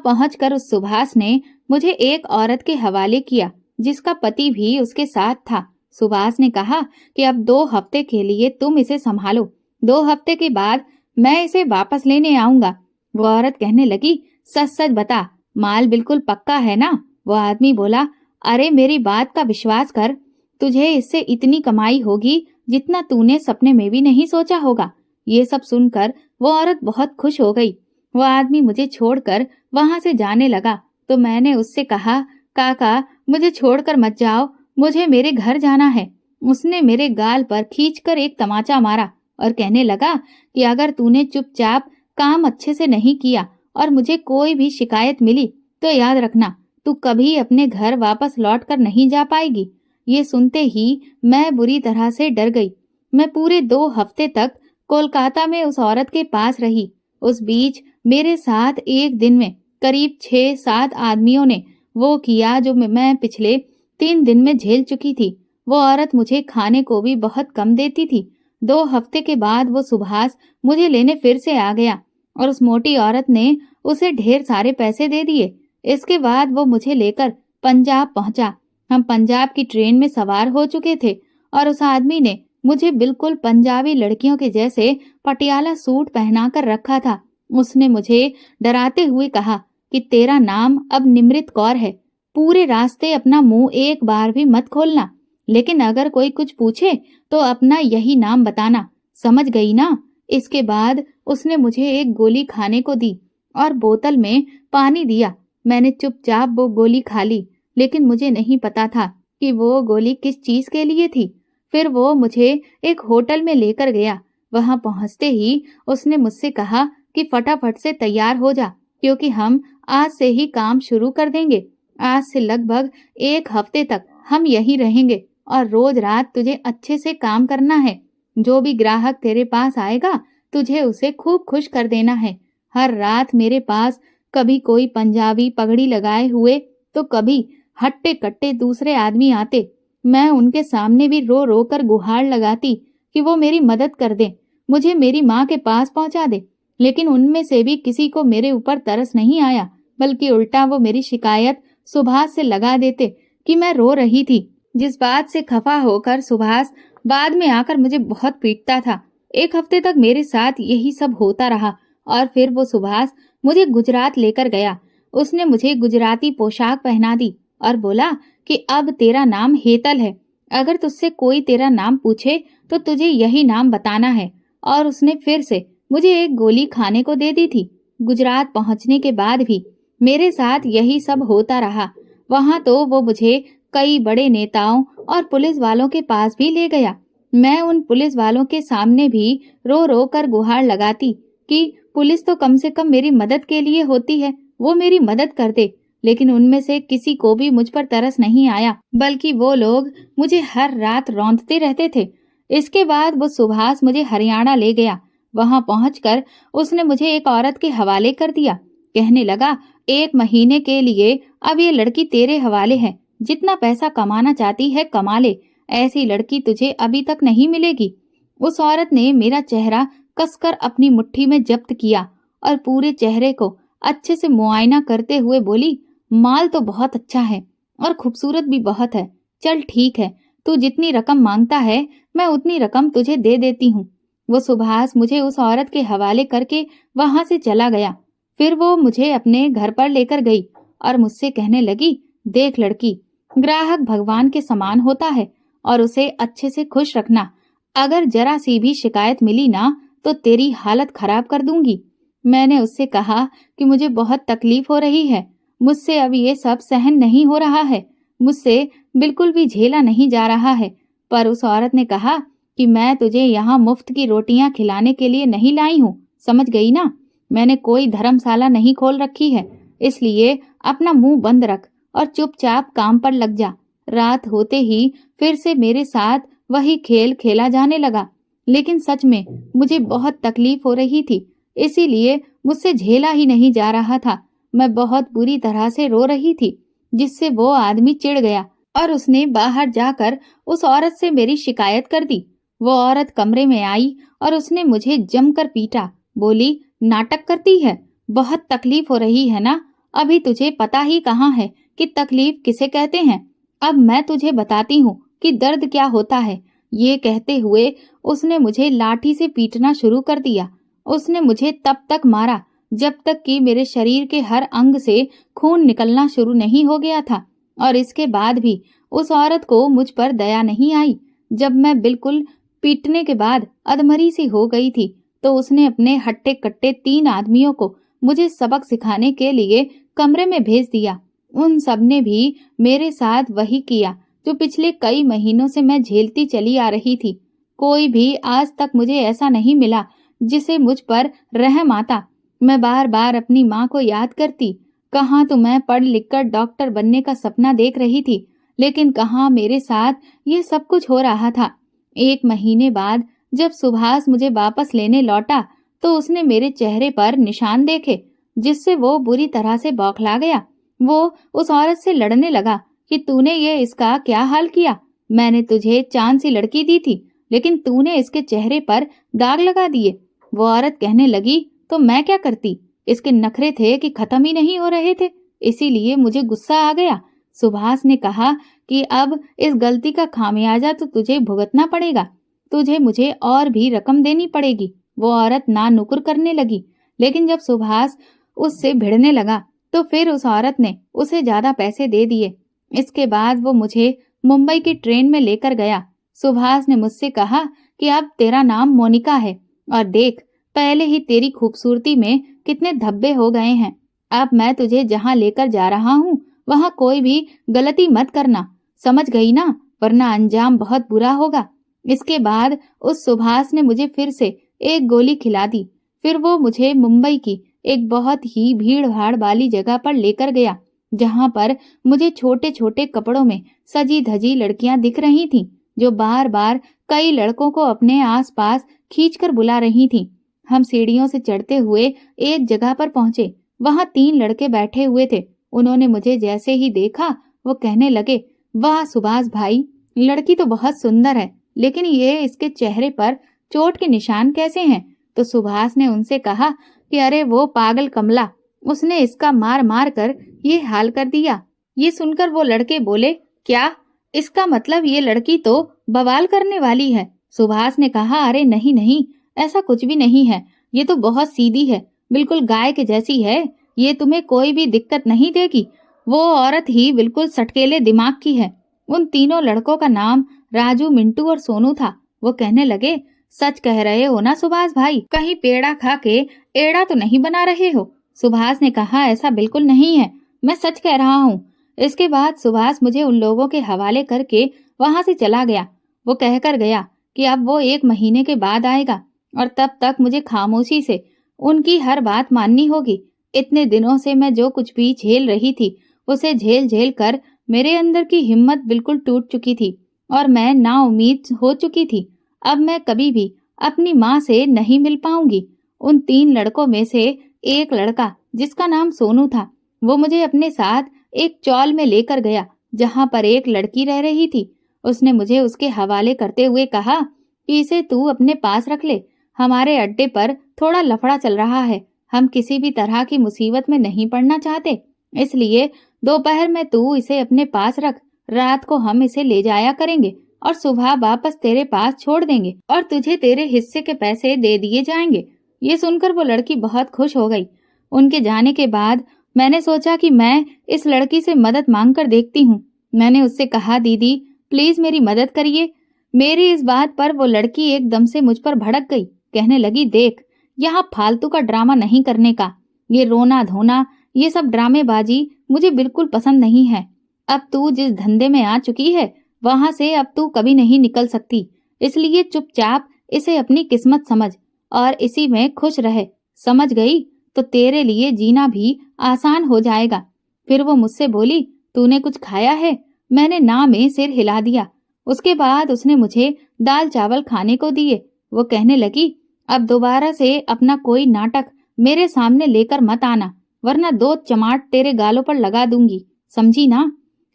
पहुंचकर उस सुभाष ने मुझे एक औरत के हवाले किया जिसका पति भी उसके साथ था। सुभाष ने कहा कि अब 2 हफ्ते के लिए तुम इसे संभालो, 2 हफ्ते के बाद मैं इसे वापस लेने आऊंगा। वो औरत कहने लगी, सच सच बता, माल बिल्कुल पक्का है ना? वो आदमी बोला, अरे मेरी बात का विश्वास कर, तुझे इससे इतनी कमाई होगी जितना तूने सपने में भी नहीं सोचा होगा। ये सब सुनकर वो औरत बहुत खुश हो गई। वो आदमी मुझे छोड़कर वहां से जाने लगा तो मैंने उससे कहा, काका मुझे छोड़कर मत जाओ, मुझे मेरे घर जाना है। उसने मेरे गाल पर खींचकर एक तमाचा मारा और कहने लगा कि अगर तूने चुपचाप काम अच्छे से नहीं किया और मुझे कोई भी शिकायत मिली तो याद रखना, तू कभी अपने घर वापस लौट कर नहीं जा पाएगी। ये सुनते ही मैं बुरी तरह से डर गई। मैं पूरे 2 हफ्ते तक कोलकाता में उस औरत के पास रही। उस बीच मेरे साथ एक दिन में करीब 6-7 आदमियों ने वो किया जो मैं पिछले 3 दिन में झेल चुकी थी। वो औरत मुझे खाने को भी बहुत कम देती थी। 2 हफ्ते के बाद वो सुभाष मुझे लेने फिर से आ गया और उस मोटी औरत ने उसे ढेर सारे पैसे दे दिए। इसके बाद वो मुझे लेकर पंजाब पहुंचा। हम पंजाब की ट्रेन में सवार हो चुके थे और उस आदमी ने मुझे बिल्कुल पंजाबी लड़कियों के जैसे पटियाला सूट पहना कर रखा था। उसने मुझे डराते हुए कहा कि तेरा नाम अब निमृत कौर है। पूरे रास्ते अपना मुंह एक बार भी मत खोलना, लेकिन अगर कोई कुछ पूछे तो अपना यही नाम बताना, समझ गई ना? इसके बाद उसने मुझे एक गोली खाने को दी और बोतल में पानी दिया। मैंने चुपचाप वो गोली खा ली, लेकिन मुझे नहीं पता था कि वो गोली किस चीज के लिए थी। फिर वो मुझे एक होटल में लेकर गया। वहां पहुंचते ही उसने मुझसे कहा कि फटाफट से तैयार हो जा, क्योंकि हम आज से ही काम शुरू कर देंगे। आज से लगभग 1 हफ्ते तक हम यहीं रहेंगे और रोज रात तुझे अच्छे से काम करना है। जो भी ग्राहक तेरे पास आएगा तुझे उसे खूब खुश कर देना है। हर रात मेरे पास कभी कोई पंजाबी पगड़ी लगाए हुए तो कभी हट्टे कट्टे दूसरे आदमी आते। मैं उनके सामने भी रो रो कर गुहार लगाती कि वो मेरी मदद कर दे, मुझे मेरी माँ के पास पहुंचा दे, लेकिन उनमें से भी किसी को मेरे ऊपर तरस नहीं आया, बल्कि उल्टा वो मेरी शिकायत सुभाष से लगा देते कि मैं रो रही थी। जिस बात से खफा होकर सुभाष बाद में आकर मुझे बहुत पीटता था। 1 हफ्ते तक मेरे साथ यही सब होता रहा और फिर वो सुभाष मुझे गुजरात लेकर गया। उसने मुझे गुजराती पोशाक पहना दी और बोला कि अब तेरा नाम हेतल है। अगर तुझसे कोई तेरा नाम पूछे तो तुझे यही नाम बताना है। और उसने फिर से मुझे एक गोली खाने को दे दी थी। गुजरात पहुंचने के बाद भी मेरे साथ यही सब होता रहा। वहां तो वो मुझे कई बड़े नेताओं और पुलिस वालों के पास भी ले गया। मैं उन पुलिस वालों के सामने भी रो रो कर गुहार लगाती कि पुलिस तो कम से कम मेरी मदद के लिए होती है, वो मेरी मदद कर दे। लेकिन उनमें से किसी को भी मुझ पर तरस नहीं आया, बल्कि वो लोग मुझे हर रात रौंदते रहते थे। इसके बाद वो सुभाष मुझे हरियाणा ले गया। वहां पहुंचकर उसने मुझे एक औरत के हवाले कर दिया। कहने लगा, 1 महीने के लिए अब ये लड़की तेरे हवाले है, जितना पैसा कमाना चाहती है कमा ले, ऐसी लड़की तुझे अभी तक नहीं मिलेगी। उस औरत ने मेरा चेहरा कसकर अपनी मुट्ठी में जब्त किया और पूरे चेहरे को अच्छे से मुआयना करते हुए बोली, माल तो बहुत अच्छा है और खूबसूरत भी बहुत है। चल ठीक है, तू जितनी रकम मांगता है मैं उतनी रकम तुझे दे देती हूँ। वो सुभाष मुझे उस औरत के हवाले करके वहां से चला गया। फिर वो मुझे अपने घर पर लेकर गई और मुझसे कहने लगी, देख लड़की, ग्राहक भगवान के समान होता है और उसे अच्छे से खुश रखना। अगर जरा सी भी शिकायत मिली ना तो तेरी हालत खराब कर दूंगी। मैंने उससे कहा कि मुझे बहुत तकलीफ हो रही है, मुझसे अब ये सब सहन नहीं हो रहा है, मुझसे बिल्कुल भी झेला नहीं जा रहा है। पर उस औरत ने कहा कि मैं तुझे यहाँ मुफ्त की रोटियां खिलाने के लिए नहीं लाई हूँ, समझ गई ना? मैंने कोई धर्मशाला नहीं खोल रखी है, इसलिए अपना मुंह बंद रख और चुपचाप काम पर लग जा। रात होते ही फिर से मेरे साथ वही खेल खेला जाने लगा, लेकिन सच में मुझे बहुत तकलीफ हो रही थी, इसीलिए मुझसे झेला ही नहीं जा रहा था। मैं बहुत बुरी तरह से रो रही थी, जिससे वो आदमी चिढ़ गया और उसने बाहर जाकर उस औरत से मेरी शिकायत कर दी। वो औरत कमरे में आई और उसने मुझे जमकर पीटा। बोली, नाटक करती है, बहुत तकलीफ हो रही है ना? अभी तुझे पता ही कहाँ है कि तकलीफ किसे कहते हैं। अब मैं तुझे बताती हूँ कि दर्द क्या होता है। ये कहते हुए उसने मुझे लाठी से पीटना शुरू कर दिया। उसने मुझे तब तक मारा जब तक कि मेरे शरीर के हर अंग से खून निकलना शुरू नहीं हो गया था, और इसके बाद भी उस औरत को मुझ पर दया नहीं आई। जब मैं बिल्कुल पीटने के बाद अधमरी सी हो गई थी तो उसने अपने हट्टे कट्टे 3 आदमियों को मुझे सबक सिखाने के लिए कमरे में भेज दिया। उन सब ने भी मेरे साथ वही किया जो पिछले कई महीनों से मैं झेलती चली आ रही थी। कोई भी आज तक मुझे ऐसा नहीं मिला जिसे मुझ पर रहम आता। मैं बार बार अपनी माँ को याद करती। कहाँ तो मैं पढ़ लिखकर डॉक्टर बनने का सपना देख रही थी, लेकिन कहाँ मेरे साथ ये सब कुछ हो रहा था। 1 महीने बाद जब सुभाष मुझे वापस लेने लौटा तो उसने मेरे चेहरे पर निशान देखे, जिससे वो बुरी तरह से बौखला गया। वो उस औरत से लड़ने लगा कि तूने ये इसका क्या हाल किया? मैंने तुझे चांद सी लड़की दी थी, लेकिन तूने इसके चेहरे पर दाग लगा दिए। वो औरत कहने लगी, तो मैं क्या करती? इसके नखरे थे कि खत्म ही नहीं हो रहे थे, इसीलिए मुझे गुस्सा आ गया। सुभाष ने कहा कि अब इस गलती का खामियाजा तो तुझे भुगतना पड़ेगा, तुझे मुझे और भी रकम देनी पड़ेगी। वो औरत ना नुकुर करने लगी, लेकिन जब सुभाष उससे भिड़ने लगा तो फिर उस औरत ने उसे ज्यादा पैसे दे दिए। इसके बाद वो मुझे मुंबई की ट्रेन में लेकर गया। सुभाष ने मुझसे कहा कि अब तेरा नाम मोनिका है, और देख, पहले ही तेरी खूबसूरती में कितने धब्बे हो गए हैं। अब मैं तुझे जहाँ लेकर जा रहा हूँ वहाँ कोई भी गलती मत करना, समझ गई ना? वरना अंजाम बहुत बुरा होगा। इसके बाद उस सुभाष ने मुझे फिर से एक गोली खिला दी। फिर वो मुझे मुंबई की एक बहुत ही भीड़ भाड़ वाली जगह पर लेकर गया, जहाँ पर मुझे छोटे छोटे कपड़ों में सजी धजी लड़कियां दिख रही थीं, जो बार बार कई लड़कों को अपने आसपास खींचकर बुला रही थीं। हम सीढ़ियों से चढ़ते हुए एक जगह पर पहुंचे। वहां 3 लड़के बैठे हुए थे। उन्होंने मुझे जैसे ही देखा वो कहने लगे, वाह सुभाष भाई, लड़की तो बहुत सुंदर है, लेकिन ये इसके चेहरे पर चोट के निशान कैसे हैं? तो सुभाष ने उनसे कहा कि अरे वो पागल कमला, उसने इसका मार मार कर ये हाल कर दिया। ये सुनकर वो लड़के बोले, क्या? इसका मतलब ये लड़की तो बवाल करने वाली है। सुभाष ने कहा, अरे नहीं नहीं, ऐसा कुछ भी नहीं है, ये तो बहुत सीधी है, बिल्कुल गाय के जैसी है, ये तुम्हें कोई भी दिक्कत नहीं देगी। वो औरत ही बिल्कुल सटकेले दिमाग की है। उन तीनों लड़कों का नाम राजू, मिंटू और सोनू था। वो कहने लगे, सच कह रहे हो ना सुभाष भाई, कहीं पेड़ा खा के एड़ा तो नहीं बना रहे हो? सुभाष ने कहा, ऐसा बिल्कुल नहीं है, मैं सच कह रहा हूँ। इसके बाद सुभाष मुझे उन लोगों के हवाले करके वहां से चला गया। वो कहकर गया कि अब वो 1 महीने के बाद आएगा और तब तक मुझे खामोशी से उनकी हर बात माननी होगी। इतने दिनों से मैं जो कुछ भी झेल रही थी उसे झेल झेल कर मेरे अंदर की हिम्मत बिल्कुल टूट चुकी थी और मैं नाउम्मीद हो चुकी थी। अब मैं कभी भी अपनी माँ से नहीं मिल पाऊंगी। उन 3 लड़कों में से एक लड़का जिसका नाम सोनू था, वो मुझे अपने साथ एक चौल में लेकर गया जहां पर एक लड़की रह रही थी। उसने मुझे उसके हवाले करते हुए कहा कि इसे तू अपने पास रख ले। हमारे अड्डे पर थोड़ा लफड़ा चल रहा है। हम किसी भी तरह की मुसीबत में नहीं पड़ना चाहते, इसलिए दोपहर में तू इसे अपने पास रख। रात को हम इसे ले जाया करेंगे और सुबह वापस तेरे पास छोड़ देंगे और तुझे तेरे हिस्से के पैसे दे दिए जाएंगे। ये सुनकर वो लड़की बहुत खुश हो गई। उनके जाने के बाद मैंने सोचा कि मैं इस लड़की से मदद मांग कर देखती हूँ। मैंने उससे कहा, दीदी प्लीज मेरी मदद करिए। मेरी इस बात पर वो लड़की एकदम से मुझ पर भड़क गई। कहने लगी, देख यहाँ फालतू का ड्रामा नहीं करने का। ये रोना धोना, ये सब ड्रामेबाजी मुझे बिल्कुल पसंद नहीं है। अब तू जिस धंधे में आ चुकी है वहां से अब तू कभी नहीं निकल सकती, इसलिए चुपचाप इसे अपनी किस्मत समझ और इसी में खुश रहे। समझ गई? तो तेरे लिए जीना भी आसान हो जाएगा। फिर वो मुझसे बोली, तूने कुछ खाया है? मैंने ना में सिर हिला दिया। उसके बाद उसने मुझे दाल चावल खाने को दिए। वो कहने लगी, अब दोबारा से अपना कोई नाटक मेरे सामने लेकर मत आना, वरना 2 चमाट तेरे गालों पर लगा दूंगी, समझी ना?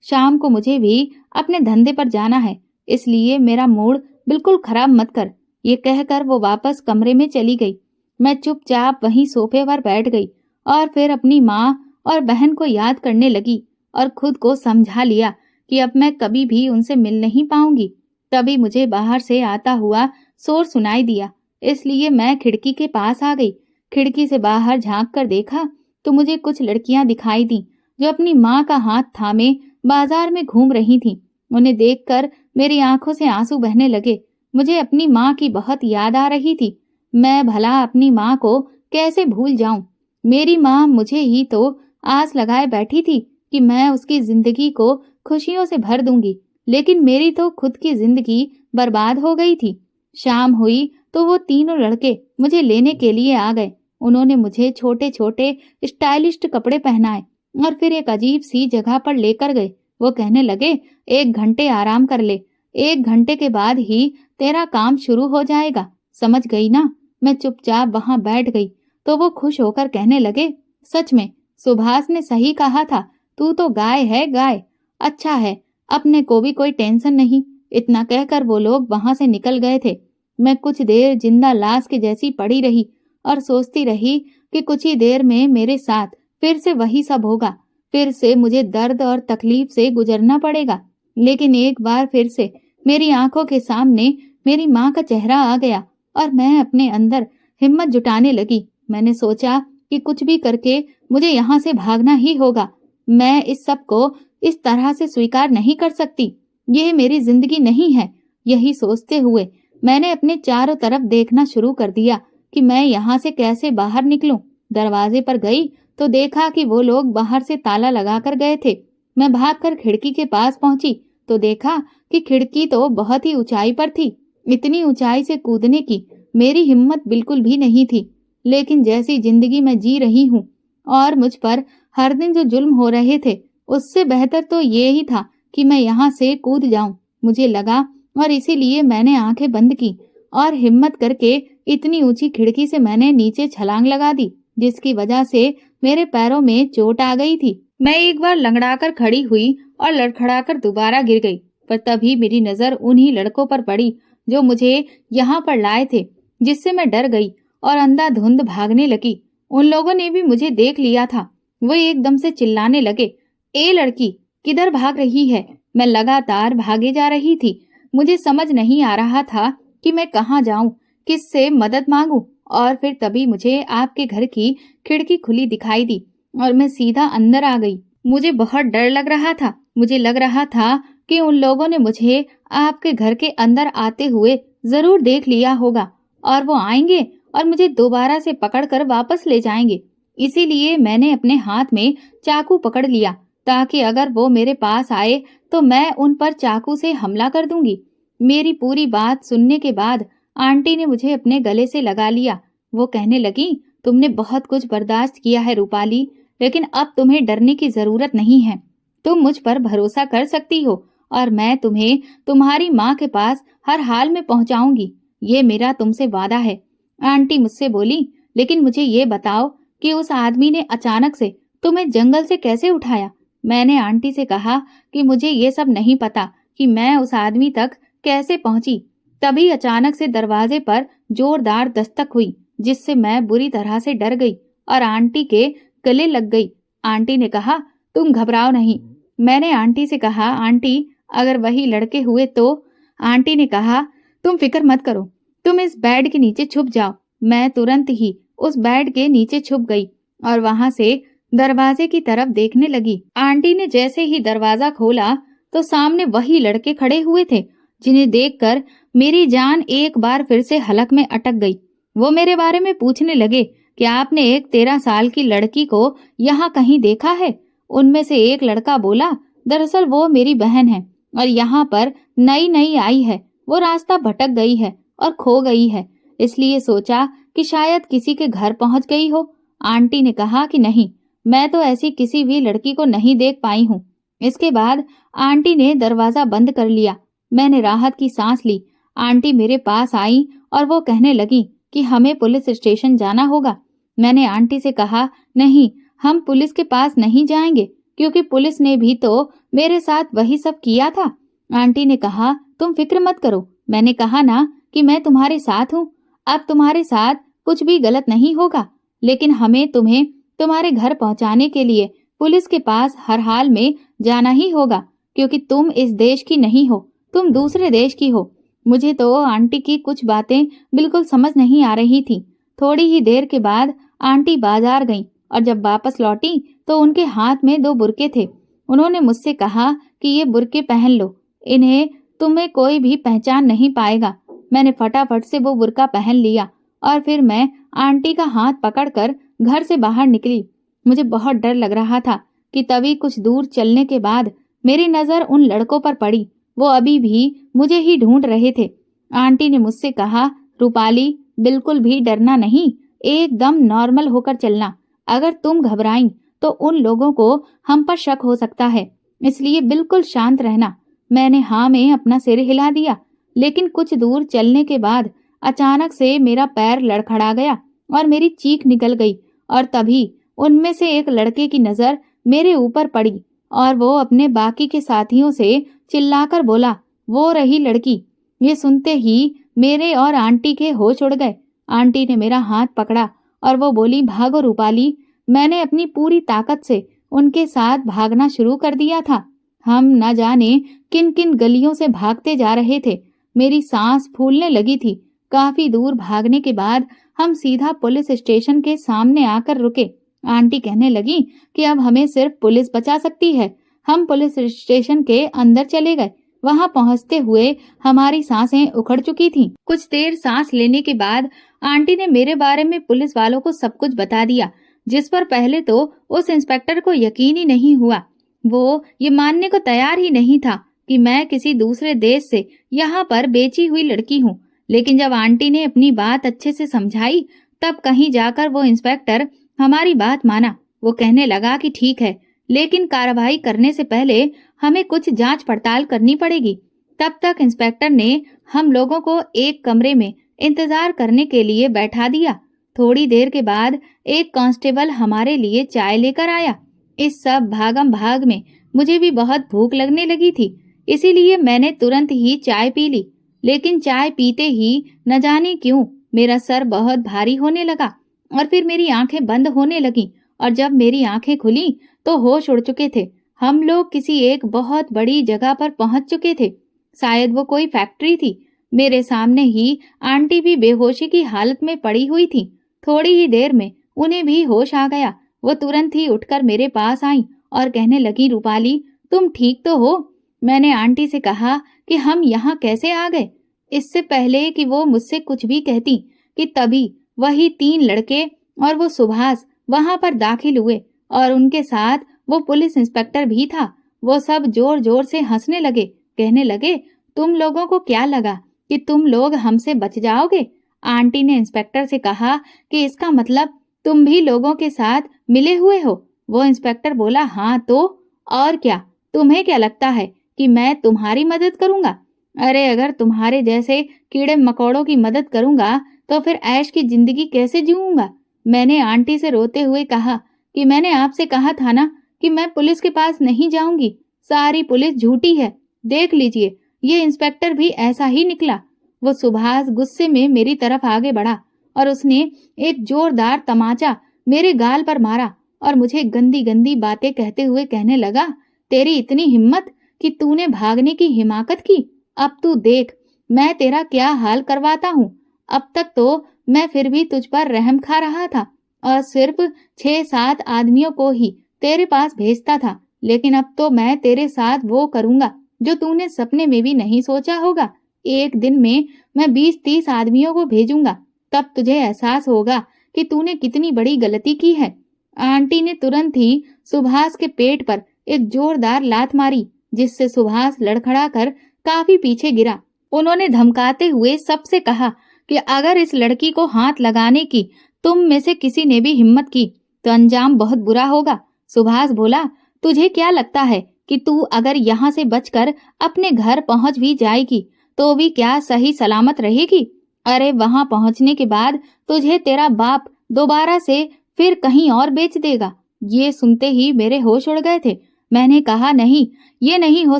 शाम को मुझे भी अपने धंधे पर जाना है, इसलिए मेरा मूड बिल्कुल खराब मत कर। ये कहकर वो वापस कमरे में चली गई। मैं चुपचाप वहीं सोफे पर बैठ गई और फिर अपनी माँ और बहन को याद करने लगी और खुद को समझा लिया कि अब मैं कभी भी उनसे मिल नहीं पाऊंगी। तभी मुझे बाहर से आता हुआ शोर सुनाई दिया, इसलिए मैं खिड़की के पास आ गई। खिड़की से बाहर झांक कर देखा तो मुझे कुछ लड़कियां दिखाई दी जो अपनी माँ का हाथ थामे बाजार में घूम रही थीं। उन्हें देखकर मेरी आंखों से आंसू बहने लगे। मुझे अपनी माँ की बहुत याद आ रही थी। मैं भला अपनी माँ को कैसे भूल जाऊं? मेरी माँ मुझे ही तो आस लगाए बैठी थी कि मैं उसकी जिंदगी को खुशियों से भर दूंगी, लेकिन मेरी तो खुद की जिंदगी बर्बाद हो गई थी। शाम हुई तो वो तीनों लड़के मुझे लेने के लिए आ गए। उन्होंने मुझे छोटे छोटे स्टाइलिश कपड़े पहनाए और फिर एक अजीब सी जगह पर लेकर गए। वो कहने लगे, 1 घंटे आराम कर ले, 1 घंटे के बाद ही तेरा काम शुरू हो जाएगा, समझ गई ना? मैं चुपचाप वहां बैठ गई तो वो खुश होकर कहने लगे, सच में सुभाष ने सही कहा था, तू तो गाय है गाय। अच्छा है, अपने को भी कोई टेंशन नहीं। इतना कहकर वो लोग वहां से निकल गए थे। मैं कुछ देर जिंदा लाश के जैसी पड़ी रही और सोचती रही कि कुछ ही देर में मेरे साथ फिर से वही सब होगा। फिर से मुझे दर्द और तकलीफ से गुजरना पड़ेगा। लेकिन एक बार फिर से मेरी आंखों के सामने मेरी माँ का चेहरा आ गया और मैं अपने अंदर हिम्मत जुटाने लगी। मैंने सोचा कि कुछ भी करके मुझे यहाँ से भागना ही होगा। मैं इस सब को इस तरह से स्वीकार नहीं कर सकती। यह मेरी जिंदगी नहीं है। यही सोचते हुए मैंने अपने चारों तरफ देखना शुरू कर दिया कि मैं यहाँ से कैसे बाहर निकलूं। दरवाजे पर गई तो देखा कि वो लोग बाहर से ताला लगाकर गए थे। मैं भागकर खिड़की के पास पहुंची तो देखा कि खिड़की तो बहुत ही ऊंचाई पर थी। इतनी ऊंचाई से कूदने की मेरी हिम्मत बिल्कुल भी नहीं थी। लेकिन जैसी जिंदगी मैं जी रही हूँ और मुझ पर हर दिन जो जुल्म हो रहे थे, उससे बेहतर तो ये ही था कि मैं यहाँ से कूद जाऊं। मुझे लगा और इसीलिए मैंने आंखें बंद की और हिम्मत करके इतनी ऊंची खिड़की से मैंने नीचे छलांग लगा दी, जिसकी वजह से मेरे पैरों में चोट आ गई थी। मैं एक बार लंगड़ाकर खड़ी हुई और लड़खड़ाकर दोबारा गिर गई, पर तभी मेरी नजर उन्हीं लड़कों पर पड़ी जो मुझे यहाँ पर लाए थे, जिससे मैं डर गई और अंधाधुंध भागने लगी। उन लोगों ने भी मुझे देख लिया था। वो एकदम से चिल्लाने लगे, ए लड़की, किधर भाग रही है? मैं लगातार भागे जा रही थी। मुझे समझ नहीं आ रहा था कि मैं कहाँ जाऊं, किससे मदद मांगूं। और फिर तभी मुझे आपके घर की खिड़की खुली दिखाई दी और मैं सीधा अंदर आ गई। मुझे बहुत डर लग रहा था। मुझे लग रहा था कि उन लोगों ने मुझे आपके घर के अंदर आते हुए जरूर देख लिया होगा और वो आएंगे और मुझे दोबारा से पकड़कर वापस ले जाएंगे। इसीलिए मैंने अपने हाथ में चाकू पकड़ लिया ताकि अगर वो मेरे पास आए तो मैं उन पर चाकू से हमला कर दूंगी। मेरी पूरी बात सुनने के बाद आंटी ने मुझे अपने गले से लगा लिया। वो कहने लगी, तुमने बहुत कुछ बर्दाश्त किया है रूपाली, लेकिन अब तुम्हें डरने की जरूरत नहीं है। तुम मुझ पर भरोसा कर सकती हो और मैं तुम्हें तुम्हारी माँ के पास हर हाल में पहुंचाऊंगी। ये मेरा तुमसे वादा है। आंटी मुझसे बोली, लेकिन मुझे ये बताओ कि उस आदमी ने अचानक से तुम्हें जंगल से कैसे उठाया? मैंने आंटी से कहा कि मुझे ये सब नहीं पता कि मैं उस आदमी तक कैसे पहुंची। तभी अचानक से दरवाजे पर जोरदार दस्तक हुई, जिससे मैं बुरी तरह से डर गई और आंटी के गले लग गई। आंटी ने कहा, तुम घबराओ नहीं। मैंने आंटी से कहा, आंटी अगर वही लड़के हुए तो? आंटी ने कहा, तुम फिक्र मत करो, तुम इस बेड के नीचे छुप जाओ। मैं तुरंत ही उस बेड के नीचे छुप गई और वहां से दरवाजे की तरफ देखने लगी। आंटी ने जैसे ही दरवाजा खोला तो सामने वही लड़के खड़े हुए थे, जिन्हें देखकर मेरी जान एक बार फिर से हलक में अटक गई। वो मेरे बारे में पूछने लगे कि आपने एक 13 साल की लड़की को यहाँ कहीं देखा है? उनमें से एक लड़का बोला, दरअसल वो मेरी बहन है और यहाँ पर नई नई आई है। वो रास्ता भटक गई है और खो गई है, इसलिए सोचा कि शायद किसी के घर पहुंच गई हो। आंटी ने कहा कि नहीं, मैं तो ऐसी किसी भी लड़की को नहीं देख पाई हूँ। इसके बाद आंटी ने दरवाजा बंद कर लिया। मैंने राहत की सांस ली। आंटी मेरे पास आई और वो कहने लगी कि हमें पुलिस स्टेशन जाना होगा। मैंने आंटी से कहा, नहीं, हम पुलिस के पास नहीं जाएंगे, क्योंकि पुलिस ने भी तो मेरे साथ वही सब किया था। आंटी ने कहा, तुम फिक्र मत करो, मैंने कहा ना कि मैं तुम्हारे साथ हूँ। अब तुम्हारे साथ कुछ भी गलत नहीं होगा, लेकिन हमें तुम्हें तुम्हारे घर पहुंचाने के लिए पुलिस के पास हर हाल में जाना ही होगा, क्योंकि तुम इस देश की नहीं हो, तुम दूसरे देश की हो। मुझे तो आंटी की कुछ बातें बिल्कुल समझ नहीं आ रही थी। थोड़ी ही देर के बाद आंटी बाजार गईं और जब वापस लौटी तो उनके हाथ में 2 बुरके थे। उन्होंने मुझसे कहा कि ये बुरके पहन लो, इन्हें तुम्हें कोई भी पहचान नहीं पाएगा। मैंने फटाफट से वो बुरका पहन लिया और फिर मैं आंटी का हाथ पकड़कर घर से बाहर निकली। मुझे बहुत डर लग रहा था कि तभी कुछ दूर चलने के बाद मेरी नजर उन लड़कों पर पड़ी। वो अभी भी मुझे ही ढूंढ रहे थे। आंटी ने मुझसे कहा, रूपाली, बिल्कुल भी डरना नहीं, एकदम नॉर्मल होकर चलना। अगर तुम घबराई तो उन लोगों को हम पर शक हो सकता है, इसलिए बिल्कुल शांत रहना। मैंने हाँ में अपना सिर हिला दिया, लेकिन कुछ दूर चलने के बाद अचानक से मेरा पैर लड़खड़ा गया और मेरी चीख निकल गई और तभी उनमें से एक लड़के की नजर मेरे ऊपर पड़ी और वो अपने बाकी के साथियों से चिल्लाकर बोला, वो रही लड़की। ये सुनते ही मेरे और आंटी के होश उड़ गए। आंटी ने मेरा हाथ पकड़ा और वो बोली, भागो रूपाली। मैंने अपनी पूरी ताकत से उनके साथ भागना शुरू कर दिया था। हम न जाने किन किन गलियों से भागते जा रहे थे। मेरी सांस फूलने लगी थी। काफी दूर भागने के बाद हम सीधा पुलिस स्टेशन के सामने आकर रुके। आंटी कहने लगी कि अब हमें सिर्फ पुलिस बचा सकती है। हम पुलिस स्टेशन के अंदर चले गए। वहां पहुंचते हुए हमारी सांसें उखड़ चुकी थीं। कुछ देर सांस लेने के बाद आंटी ने मेरे बारे में पुलिस वालों को सब कुछ बता दिया, जिस पर पहले तो उस इंस्पेक्टर को यकीन ही नहीं हुआ। वो ये मानने को तैयार ही नहीं था कि मैं किसी दूसरे देश से यहाँ पर बेची हुई लड़की हूँ। लेकिन जब आंटी ने अपनी बात अच्छे से समझाई, तब कहीं जाकर वो इंस्पेक्टर हमारी बात माना। वो कहने लगा कि ठीक है, लेकिन कार्रवाई करने से पहले हमें कुछ जांच पड़ताल करनी पड़ेगी। तब तक इंस्पेक्टर ने हम लोगों को एक कमरे में इंतजार करने के लिए बैठा दिया। थोड़ी देर के बाद एक कांस्टेबल हमारे लिए चाय लेकर आया। इस सब भागम भाग में मुझे भी बहुत भूख लगने लगी थी, इसीलिए मैंने तुरंत ही चाय पी ली। लेकिन चाय पीते ही न जाने क्यों मेरा सर बहुत भारी होने लगा और फिर मेरी आंखें बंद होने लगीं और जब मेरी आंखें खुली तो होश उड़ चुके थे। हम लोग किसी एक बहुत बड़ी जगह पर पहुंच चुके थे। शायद वो कोई फैक्ट्री थी। मेरे सामने ही आंटी भी बेहोशी की हालत में पड़ी हुई थी। थोड़ी ही देर में उन्हें भी होश आ गया। वो तुरंत ही उठकर मेरे पास आई और कहने लगी, रूपाली, तुम ठीक तो हो? मैंने आंटी से कहा कि हम यहाँ कैसे आ गए। इससे पहले कि वो मुझसे कुछ भी कहती कि तभी वही 3 लड़के और वो सुभाष वहां पर दाखिल हुए और उनके साथ वो पुलिस इंस्पेक्टर भी था। वो सब जोर जोर से हंसने लगे। कहने लगे, तुम लोगों को क्या लगा कि तुम लोग हमसे बच जाओगे? आंटी ने इंस्पेक्टर से कहा कि इसका मतलब तुम भी लोगों के साथ मिले हुए हो। वो इंस्पेक्टर बोला, हाँ तो और क्या, तुम्हें क्या लगता है कि मैं तुम्हारी मदद करूंगा? अरे अगर तुम्हारे जैसे कीड़े मकोड़ों की मदद करूंगा तो फिर ऐश की जिंदगी कैसे जीऊंगा? मैंने आंटी से रोते हुए कहा कि मैंने आपसे कहा था ना कि मैं पुलिस के पास नहीं जाऊंगी। सारी पुलिस झूठी है। देख लीजिए, ये इंस्पेक्टर भी ऐसा ही निकला। वो सुभाष गुस्से में मेरी तरफ आगे बढ़ा और उसने एक जोरदार तमाचा मेरे गाल पर मारा और मुझे गंदी गंदी बातें कहते हुए कहने लगा, तेरी इतनी हिम्मत कि तूने भागने की हिमाकत की। अब तू देख मैं तेरा क्या हाल करवाता हूँ। अब तक तो मैं फिर भी तुझ पर रहम खा रहा था और सिर्फ 6-7 आदमियों को ही तेरे पास भेजता था, लेकिन अब तो मैं तेरे साथ वो करूंगा जो तूने सपने में भी नहीं सोचा होगा। एक दिन में मैं 20-30 आदमियों को भेजूंगा, तब तुझे एहसास होगा कि तूने कितनी बड़ी गलती की है। आंटी ने तुरंत ही सुभाष के पेट पर एक जोरदार लात मारी, जिससे सुभाष लड़खड़ाकर काफी पीछे गिरा। उन्होंने धमकाते हुए सबसे कहा कि अगर इस लड़की को हाथ लगाने की तुम में से किसी ने भी हिम्मत की तो अंजाम बहुत बुरा होगा। सुभाष बोला, तुझे क्या लगता है कि तू अगर यहाँ से बचकर अपने घर पहुंच भी जाएगी तो भी क्या सही सलामत रहेगी? अरे वहां पहुंचने के बाद तुझे तेरा बाप दोबारा से फिर कहीं और बेच देगा। ये सुनते ही मेरे होश उड़ गए थे। मैंने कहा, नहीं, ये नहीं हो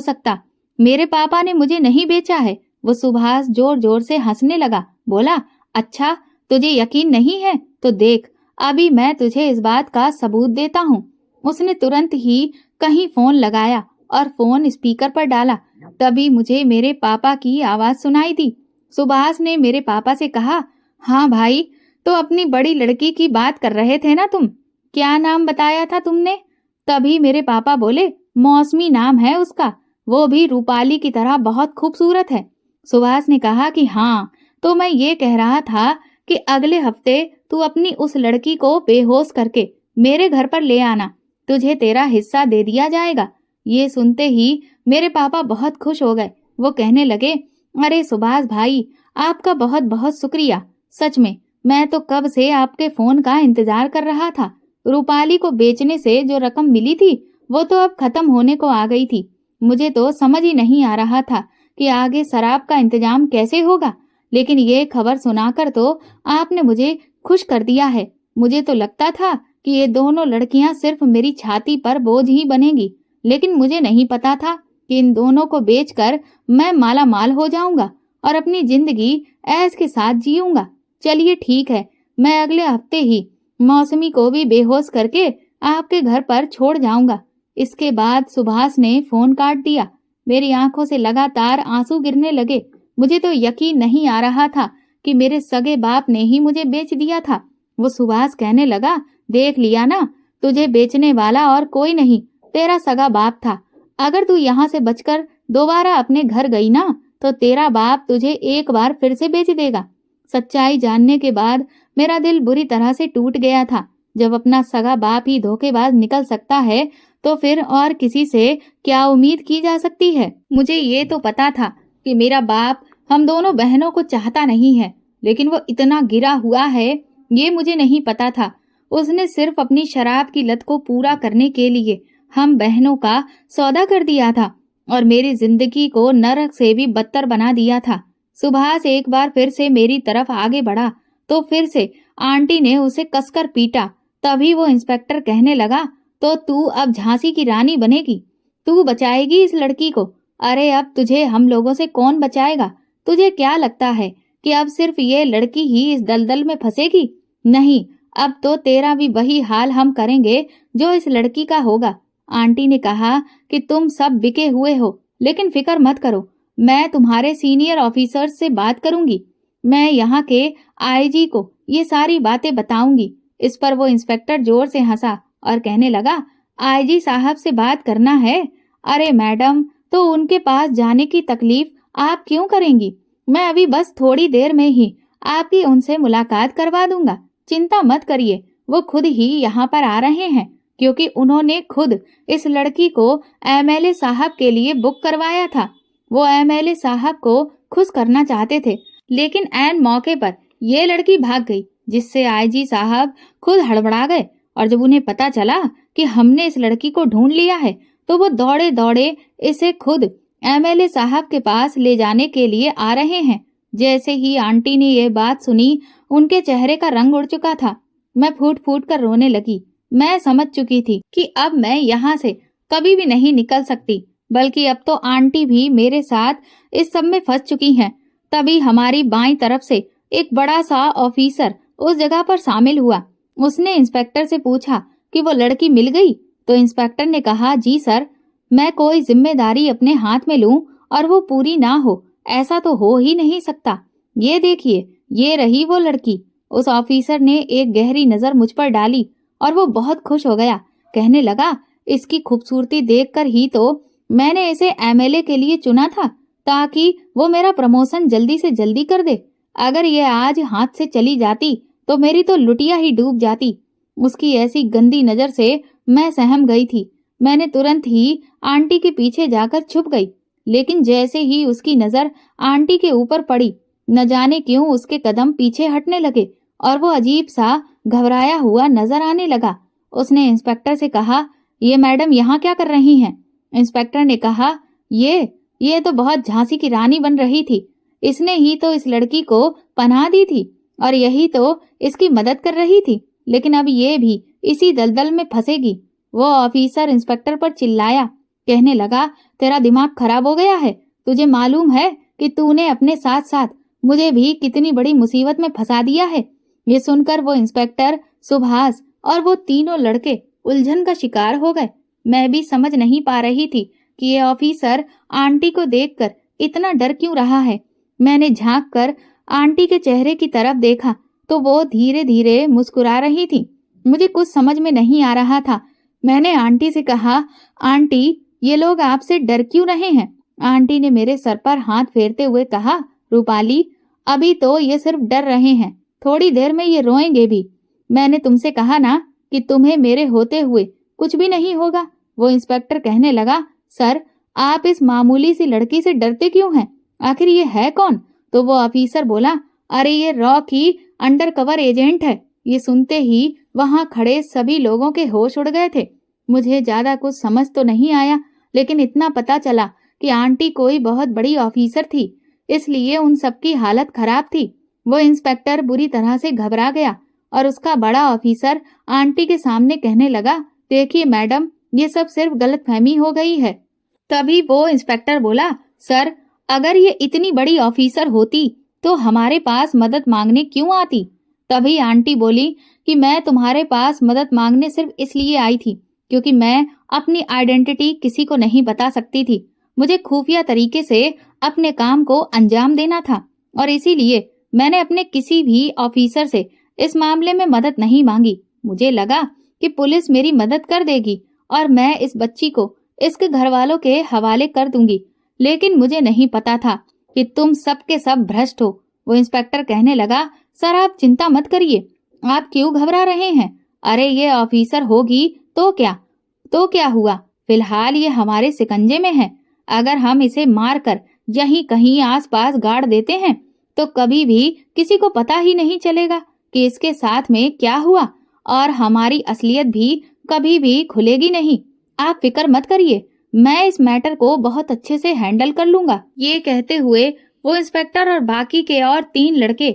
सकता। मेरे पापा ने मुझे नहीं बेचा है। वो सुभाष जोर जोर से हंसने लगा। बोला, अच्छा तुझे यकीन नहीं है तो देख, अभी मैं तुझे इस बात का सबूत देता हूँ। उसने तुरंत ही कहीं फोन लगाया और फोन स्पीकर पर डाला। तभी मुझे मेरे पापा की आवाज सुनाई दी। सुभाष ने मेरे पापा से कहा, हाँ भाई, तो अपनी बड़ी लड़की की बात कर रहे थे ना तुम? क्या नाम बताया था तुमने? तभी मेरे पापा बोले, मौसमी नाम है उसका, वो भी रूपाली की तरह बहुत खूबसूरत है। सुभाष ने कहा कि हाँ, तो मैं ये कह रहा था कि अगले हफ्ते तू अपनी उस लड़की को बेहोश करके मेरे घर पर ले आना, तुझे तेरा हिस्सा दे दिया जाएगा। ये सुनते ही मेरे पापा बहुत खुश हो गए। वो कहने लगे, अरे सुभाष भाई, आपका बहुत बहुत शुक्रिया। सच में मैं तो कब से आपके फोन का इंतजार कर रहा था। रूपाली को बेचने से जो रकम मिली थी वो तो अब खत्म होने को आ गई थी। मुझे तो समझ ही नहीं आ रहा था कि आगे शराब का इंतजाम कैसे होगा, लेकिन ये खबर सुनाकर तो आपने मुझे खुश कर दिया है। मुझे तो लगता था कि ये दोनों लड़कियां सिर्फ मेरी छाती पर बोझ ही बनेगी, लेकिन मुझे नहीं पता था कि इन दोनों को बेचकर मैं माला माल हो जाऊंगा और अपनी जिंदगी ऐश के साथ जीऊंगा। चलिए ठीक है, मैं अगले हफ्ते ही मौसमी को भी बेहोश करके आपके घर पर छोड़ जाऊंगा। इसके बाद सुभाष ने फोन काट दिया। मेरी आंखों से लगातार आंसू गिरने लगे। मुझे तो यकीन नहीं आ रहा था कि मेरे सगे बाप ने ही मुझे बेच दिया था। वो सुभाष कहने लगा, देख लिया ना, तुझे बेचने वाला और कोई नहीं, तेरा सगा बाप था। अगर तू यहाँ से बचकर दोबारा अपने घर गई ना तो तेरा बाप तुझे एक बार फिर से बेच देगा। सच्चाई जानने के बाद मेरा दिल बुरी तरह से टूट गया था। जब अपना सगा बाप ही धोखेबाज निकल सकता है तो फिर और किसी से क्या उम्मीद की जा सकती है। मुझे ये तो पता था कि मेरा बाप हम दोनों बहनों को चाहता नहीं है, लेकिन वो इतना गिरा हुआ है ये मुझे नहीं पता था। उसने सिर्फ अपनी शराब की लत को पूरा करने के लिए हम बहनों का सौदा कर दिया था और मेरी जिंदगी को नरक से भी बदतर बना दिया था। सुभाष एक बार फिर से मेरी तरफ आगे बढ़ा तो फिर से आंटी ने उसे कसकर पीटा। तभी वो इंस्पेक्टर कहने लगा, तो तू अब झांसी की रानी बनेगी, तू बचाएगी इस लड़की को। अरे अब तुझे हम लोगों से कौन बचाएगा? तुझे क्या लगता है कि अब सिर्फ ये लड़की ही इस दलदल में फंसेगी? नहीं, अब तो तेरा भी वही हाल हम करेंगे जो इस लड़की का होगा। आंटी ने कहा कि तुम सब बिके हुए हो, लेकिन फिक्र मत करो, मैं तुम्हारे सीनियर ऑफिसर्स से बात करूंगी। मैं यहाँ के आईजी को ये सारी बातें बताऊंगी। इस पर वो इंस्पेक्टर जोर से हंसा और कहने लगा, आईजी साहब से बात करना है? अरे मैडम, तो उनके पास जाने की तकलीफ आप क्यों करेंगी? मैं अभी बस थोड़ी देर में ही आपकी उनसे मुलाकात करवा दूंगा। चिंता मत करिए, वो खुद ही यहाँ पर आ रहे हैं, क्योंकि उन्होंने खुद इस लड़की को एमएलए साहब के लिए बुक करवाया था। वो एमएलए साहब को खुश करना चाहते थे, लेकिन ऐन मौके पर ये लड़की भाग गई, जिससे आईजी साहब खुद हड़बड़ा गए। और जब उन्हें पता चला कि हमने इस लड़की को ढूंढ लिया है तो वो दौड़े दौड़े इसे खुद एमएलए साहब के पास ले जाने के लिए आ रहे हैं। जैसे ही आंटी ने ये बात सुनी, उनके चेहरे का रंग उड़ चुका था। मैं फूट फूट कर रोने लगी। मैं समझ चुकी थी कि अब मैं यहाँ से कभी भी नहीं निकल सकती, बल्कि अब तो आंटी भी मेरे साथ इस सब में फंस चुकी हैं। तभी हमारी बाईं तरफ से एक बड़ा सा ऑफिसर उस जगह पर शामिल हुआ। उसने इंस्पेक्टर से पूछा कि वो लड़की मिल गई। तो इंस्पेक्टर ने कहा, जी सर, मैं कोई जिम्मेदारी अपने हाथ में लूं और वो पूरी ना हो, ऐसा तो हो ही नहीं सकता। ये देखिए, ये रही वो लड़की। उस ऑफिसर ने एक गहरी नजर मुझ पर डाली और वो बहुत खुश हो गया। कहने लगा, इसकी खूबसूरती देखकर ही तो मैंने इसे एमएलए के लिए चुना था, ताकि वो मेरा प्रमोशन जल्दी से जल्दी कर दे। अगर ये आज हाथ से चली जाती तो मेरी तो लुटिया ही डूब जाती। उसकी ऐसी गंदी नजर से मैं सहम गई थी। मैंने तुरंत ही आंटी के पीछे जाकर छुप गई, लेकिन जैसे ही उसकी नजर आंटी के ऊपर पड़ी, न जाने क्यों उसके कदम पीछे हटने लगे और वो अजीब सा घबराया हुआ नजर आने लगा। उसने इंस्पेक्टर से कहा, ये मैडम यहाँ क्या कर रही हैं? इंस्पेक्टर ने कहा, ये तो बहुत झांसी की रानी बन रही थी। इसने ही तो इस लड़की को पनाह दी थी और यही तो इसकी मदद कर रही थी, लेकिन अब ये भी इसी दलदल में फंसेगी। वो ऑफिसर इंस्पेक्टर पर चिल्लाया, कहने लगा, तेरा दिमाग खराब हो गया है? तुझे मालूम है कि तूने अपने साथ साथ मुझे भी कितनी बड़ी मुसीबत में फंसा दिया है? ये सुनकर वो इंस्पेक्टर, सुभाष और वो तीनों लड़के उलझन का शिकार हो गए। मैं भी समझ नहीं पा रही थी कि ये ऑफिसर आंटी को देखकर इतना डर क्यों रहा है। मैंने झांक कर आंटी के चेहरे की तरफ देखा तो वो धीरे धीरे मुस्कुरा रही थी। मुझे कुछ समझ में नहीं आ रहा था। मैंने आंटी से कहा, आंटी, ये लोग आपसे डर क्यों रहे हैं? आंटी ने मेरे सर पर हाथ फेरते हुए कहा, रूपाली, अभी तो ये सिर्फ डर रहे हैं, थोड़ी देर में ये रोएंगे भी। मैंने तुमसे कहा ना कि तुम्हें मेरे होते हुए कुछ भी नहीं होगा। वो इंस्पेक्टर कहने लगा, सर, आप इस मामूली सी लड़की से डरते क्यों हैं? आखिर ये है कौन? तो वो ऑफिसर बोला, अरे ये रॉ की अंडरकवर एजेंट है। ये सुनते ही वहां खड़े सभी लोगों के होश उड़ गए थे। मुझे ज्यादा कुछ समझ तो नहीं आया, लेकिन इतना पता चला कि आंटी कोई बहुत बड़ी ऑफिसर थी, इसलिए उन सबकी हालत खराब थी। वो इंस्पेक्टर बुरी तरह से घबरा गया और उसका बड़ा ऑफिसर आंटी के सामने कहने लगा, देखिए मैडम, ये सब सिर्फ गलतफहमी हो गई है। तभी वो इंस्पेक्टर बोला, सर, अगर ये इतनी बड़ी ऑफिसर होती तो हमारे पास मदद मांगने क्यों आती? तभी आंटी बोली कि मैं तुम्हारे पास मदद मांगने सिर्फ इसलिए आई थी क्योंकि मैं अपनी आइडेंटिटी किसी को नहीं बता सकती थी। मुझे खुफिया तरीके से अपने काम को अंजाम देना था और इसीलिए मैंने अपने किसी भी ऑफिसर से इस मामले में मदद नहीं मांगी। मुझे लगा कि पुलिस मेरी मदद कर देगी और मैं इस बच्ची को इसके घर वालों के हवाले कर दूंगी, लेकिन मुझे नहीं पता था कि तुम सब के सब भ्रष्ट हो। वो इंस्पेक्टर कहने लगा, सर, आप चिंता मत करिए, आप क्यों घबरा रहे हैं? अरे ये ऑफिसर होगी तो क्या हुआ? फिलहाल ये हमारे शिकंजे में है। अगर हम इसे मारकर यहीं कहीं आसपास गाड़ देते हैं तो कभी भी किसी को पता ही नहीं चलेगा कि इसके साथ में क्या हुआ और हमारी असलियत भी कभी भी खुलेगी नहीं। आप फिक्र मत करिए, मैं इस मैटर को बहुत अच्छे से हैंडल कर लूंगा। ये कहते हुए वो इंस्पेक्टर और बाकी के और 3 लड़के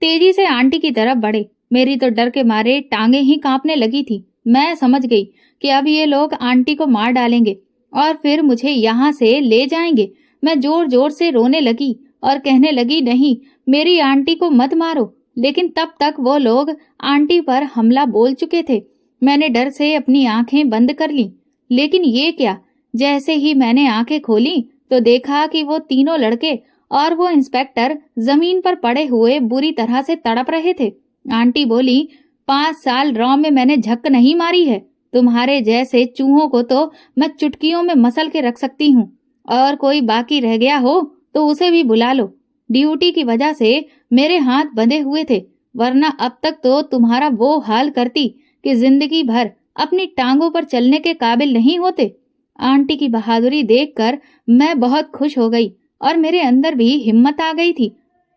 तेजी से आंटी की तरफ बढ़े। मेरी तो डर के मारे टांगे ही कांपने लगी थी। मैं समझ गई कि अब ये लोग आंटी को मार डालेंगे और फिर मुझे यहाँ से ले जाएंगे। मैं जोर जोर से रोने लगी और कहने लगी, नहीं, मेरी आंटी को मत मारो। लेकिन तब तक वो लोग आंटी पर हमला बोल चुके थे। मैंने डर से अपनी आंखें बंद कर ली, लेकिन ये क्या, जैसे ही मैंने आंखें खोली तो देखा कि वो तीनों लड़के और वो इंस्पेक्टर जमीन पर पड़े हुए बुरी तरह से तड़प रहे थे। आंटी बोली, 5 साल रॉ में मैंने झक नहीं मारी है। तुम्हारे जैसे चूहों को तो मैं चुटकियों में मसल के रख सकती हूँ, और कोई बाकी रह गया हो तो उसे भी बुला लो। ड्यूटी की वजह से मेरे हाथ बंधे हुए थे, वरना अब तक तो तुम्हारा वो हाल करती कि जिंदगी भर अपनी टांगों पर चलने के काबिल नहीं होते। आंटी की बहादुरी देखकर मैं बहुत खुश हो गई और मेरे अंदर भी हिम्मत आ गई थी।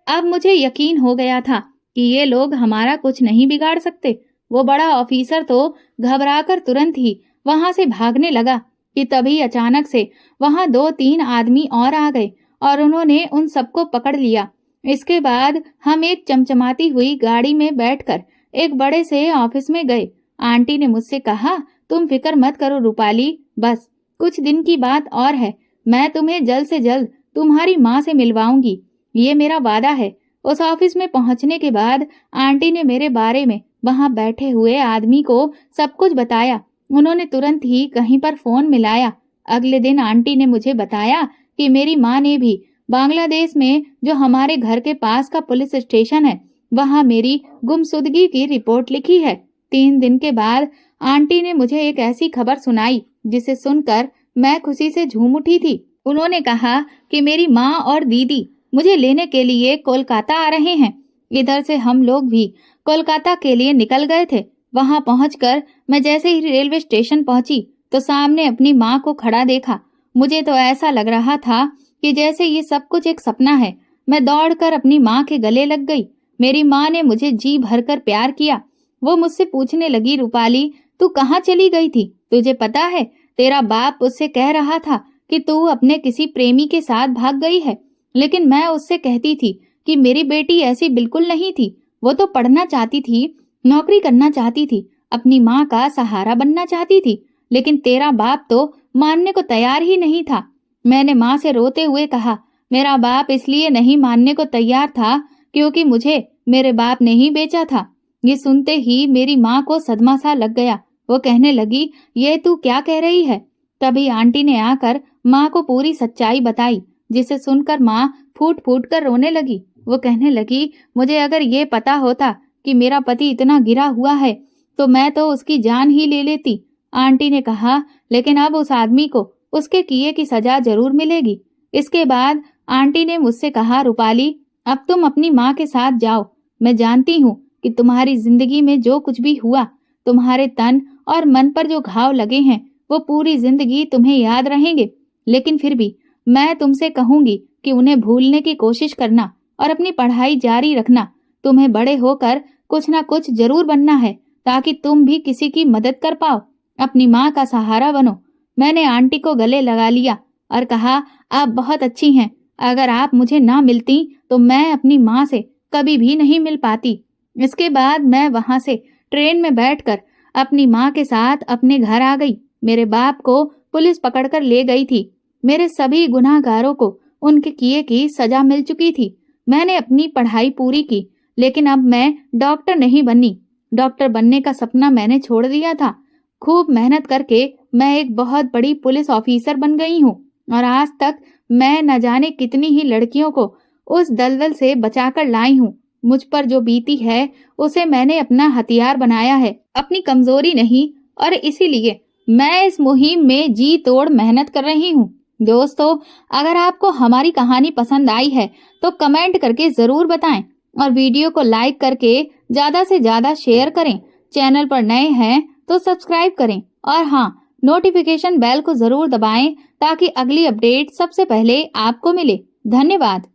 अब मुझे यकीन हो गया था कि ये लोग हमारा कुछ नहीं बिगाड़ सकते। वो बड़ा ऑफिसर तो घबराकर तुरंत ही वहां से भागने लगा कि तभी अचानक से वहां 2-3 आदमी और आ गए और उन्होंने उन सबको पकड़ लिया। इसके बाद हम एक चमचमाती हुई गाड़ी में बैठकर एक बड़े से ऑफिस में गए आंटी ने मुझसे कहा, तुम फिक्र मत करो रूपाली, बस कुछ दिन की बात और है। मैं तुम्हें जल्द से जल्द तुम्हारी माँ से मिलवाऊंगी, ये मेरा वादा है। उस ऑफिस में पहुंचने के बाद आंटी ने मेरे बारे में वहां बैठे हुए आदमी को सब कुछ बताया। उन्होंने तुरंत ही कहीं पर फोन मिलाया। अगले दिन आंटी ने मुझे बताया कि मेरी माँ ने भी बांग्लादेश में जो हमारे घर के पास का पुलिस स्टेशन है, वहां मेरी गुमशुदगी की रिपोर्ट लिखी है। 3 दिन के बाद आंटी ने मुझे एक ऐसी खबर सुनाई जिसे सुनकर मैं खुशी से झूम उठी थी। उन्होंने कहा कि मेरी माँ और दीदी मुझे लेने के लिए कोलकाता आ रहे हैं। इधर से हम लोग भी कोलकाता के लिए निकल गए थे। वहां पहुंचकर मैं जैसे ही रेलवे स्टेशन पहुंची तो सामने अपनी माँ को खड़ा देखा। मुझे तो ऐसा लग रहा था कि जैसे ये सब कुछ एक सपना है। मैं दौड़कर अपनी माँ के गले लग गई। मेरी माँ ने मुझे जी भरकर प्यार किया। वो मुझसे पूछने लगी, रूपाली तू कहाँ चली गई थी? तुझे पता है तेरा बाप उससे कह रहा था कि तू अपने किसी प्रेमी के साथ भाग गई है। लेकिन मैं उससे कहती थी कि मेरी बेटी ऐसी बिल्कुल नहीं थी। वो तो पढ़ना चाहती थी, नौकरी करना चाहती थी, अपनी माँ का सहारा बनना चाहती थी। लेकिन तेरा बाप तो मानने को तैयार ही नहीं था। मैंने माँ से रोते हुए कहा, मेरा बाप इसलिए नहीं मानने को तैयार था क्योंकि मुझे मेरे बाप ने ही बेचा था। ये सुनते ही मेरी माँ को सदमा सा लग गया। वो कहने लगी, ये तू क्या कह रही है? तभी आंटी ने आकर माँ को पूरी सच्चाई बताई, जिसे सुनकर माँ फूट फूट कर रोने लगी। वो कहने लगी, मुझे अगर ये पता होता कि मेरा पति इतना गिरा हुआ है तो मैं तो उसकी जान ही ले लेती। आंटी ने कहा, लेकिन अब उस आदमी को उसके किए की सजा जरूर मिलेगी। इसके बाद आंटी ने मुझसे कहा, रूपाली अब तुम अपनी माँ के साथ जाओ। मैं जानती हूँ कि तुम्हारी जिंदगी में जो कुछ भी हुआ, तुम्हारे तन और मन पर जो घाव लगे हैं, वो पूरी जिंदगी तुम्हें याद रहेंगे। लेकिन फिर भी मैं तुमसे कहूंगी कि उन्हें भूलने की कोशिश करना और अपनी पढ़ाई जारी रखना। तुम्हें बड़े होकर कुछ ना कुछ जरूर बनना है ताकि तुम भी किसी की मदद कर पाओ, अपनी माँ का सहारा बनो। मैंने आंटी को गले लगा लिया और कहा, आप बहुत अच्छी हैं। अगर आप मुझे ना मिलती तो मैं अपनी माँ से कभी भी नहीं मिल पाती। इसके बाद मैं वहां से ट्रेन में बैठकर अपनी माँ के साथ अपने घर आ गई। मेरे बाप को पुलिस पकड़कर ले गई थी। मेरे सभी गुनाहगारों को उनके किए की सजा मिल चुकी थी। मैंने अपनी पढ़ाई पूरी की, लेकिन अब मैं डॉक्टर नहीं बनी। डॉक्टर बनने का सपना मैंने छोड़ दिया था। खूब मेहनत करके मैं एक बहुत बड़ी पुलिस ऑफिसर बन गई हूँ और आज तक मैं न जाने कितनी ही लड़कियों को उस दलदल से बचाकर लाई हूँ। मुझ पर जो बीती है उसे मैंने अपना हथियार बनाया है, अपनी कमजोरी नहीं। और इसीलिए मैं इस मुहिम में जी तोड़ मेहनत कर रही हूँ। दोस्तों, अगर आपको हमारी कहानी पसंद आई है तो कमेंट करके जरूर बताएं और वीडियो को लाइक करके ज्यादा से ज्यादा शेयर करें। चैनल पर नए हैं तो सब्सक्राइब करें और हाँ, नोटिफिकेशन बेल को जरूर दबाएं ताकि अगली अपडेट सबसे पहले आपको मिले। धन्यवाद।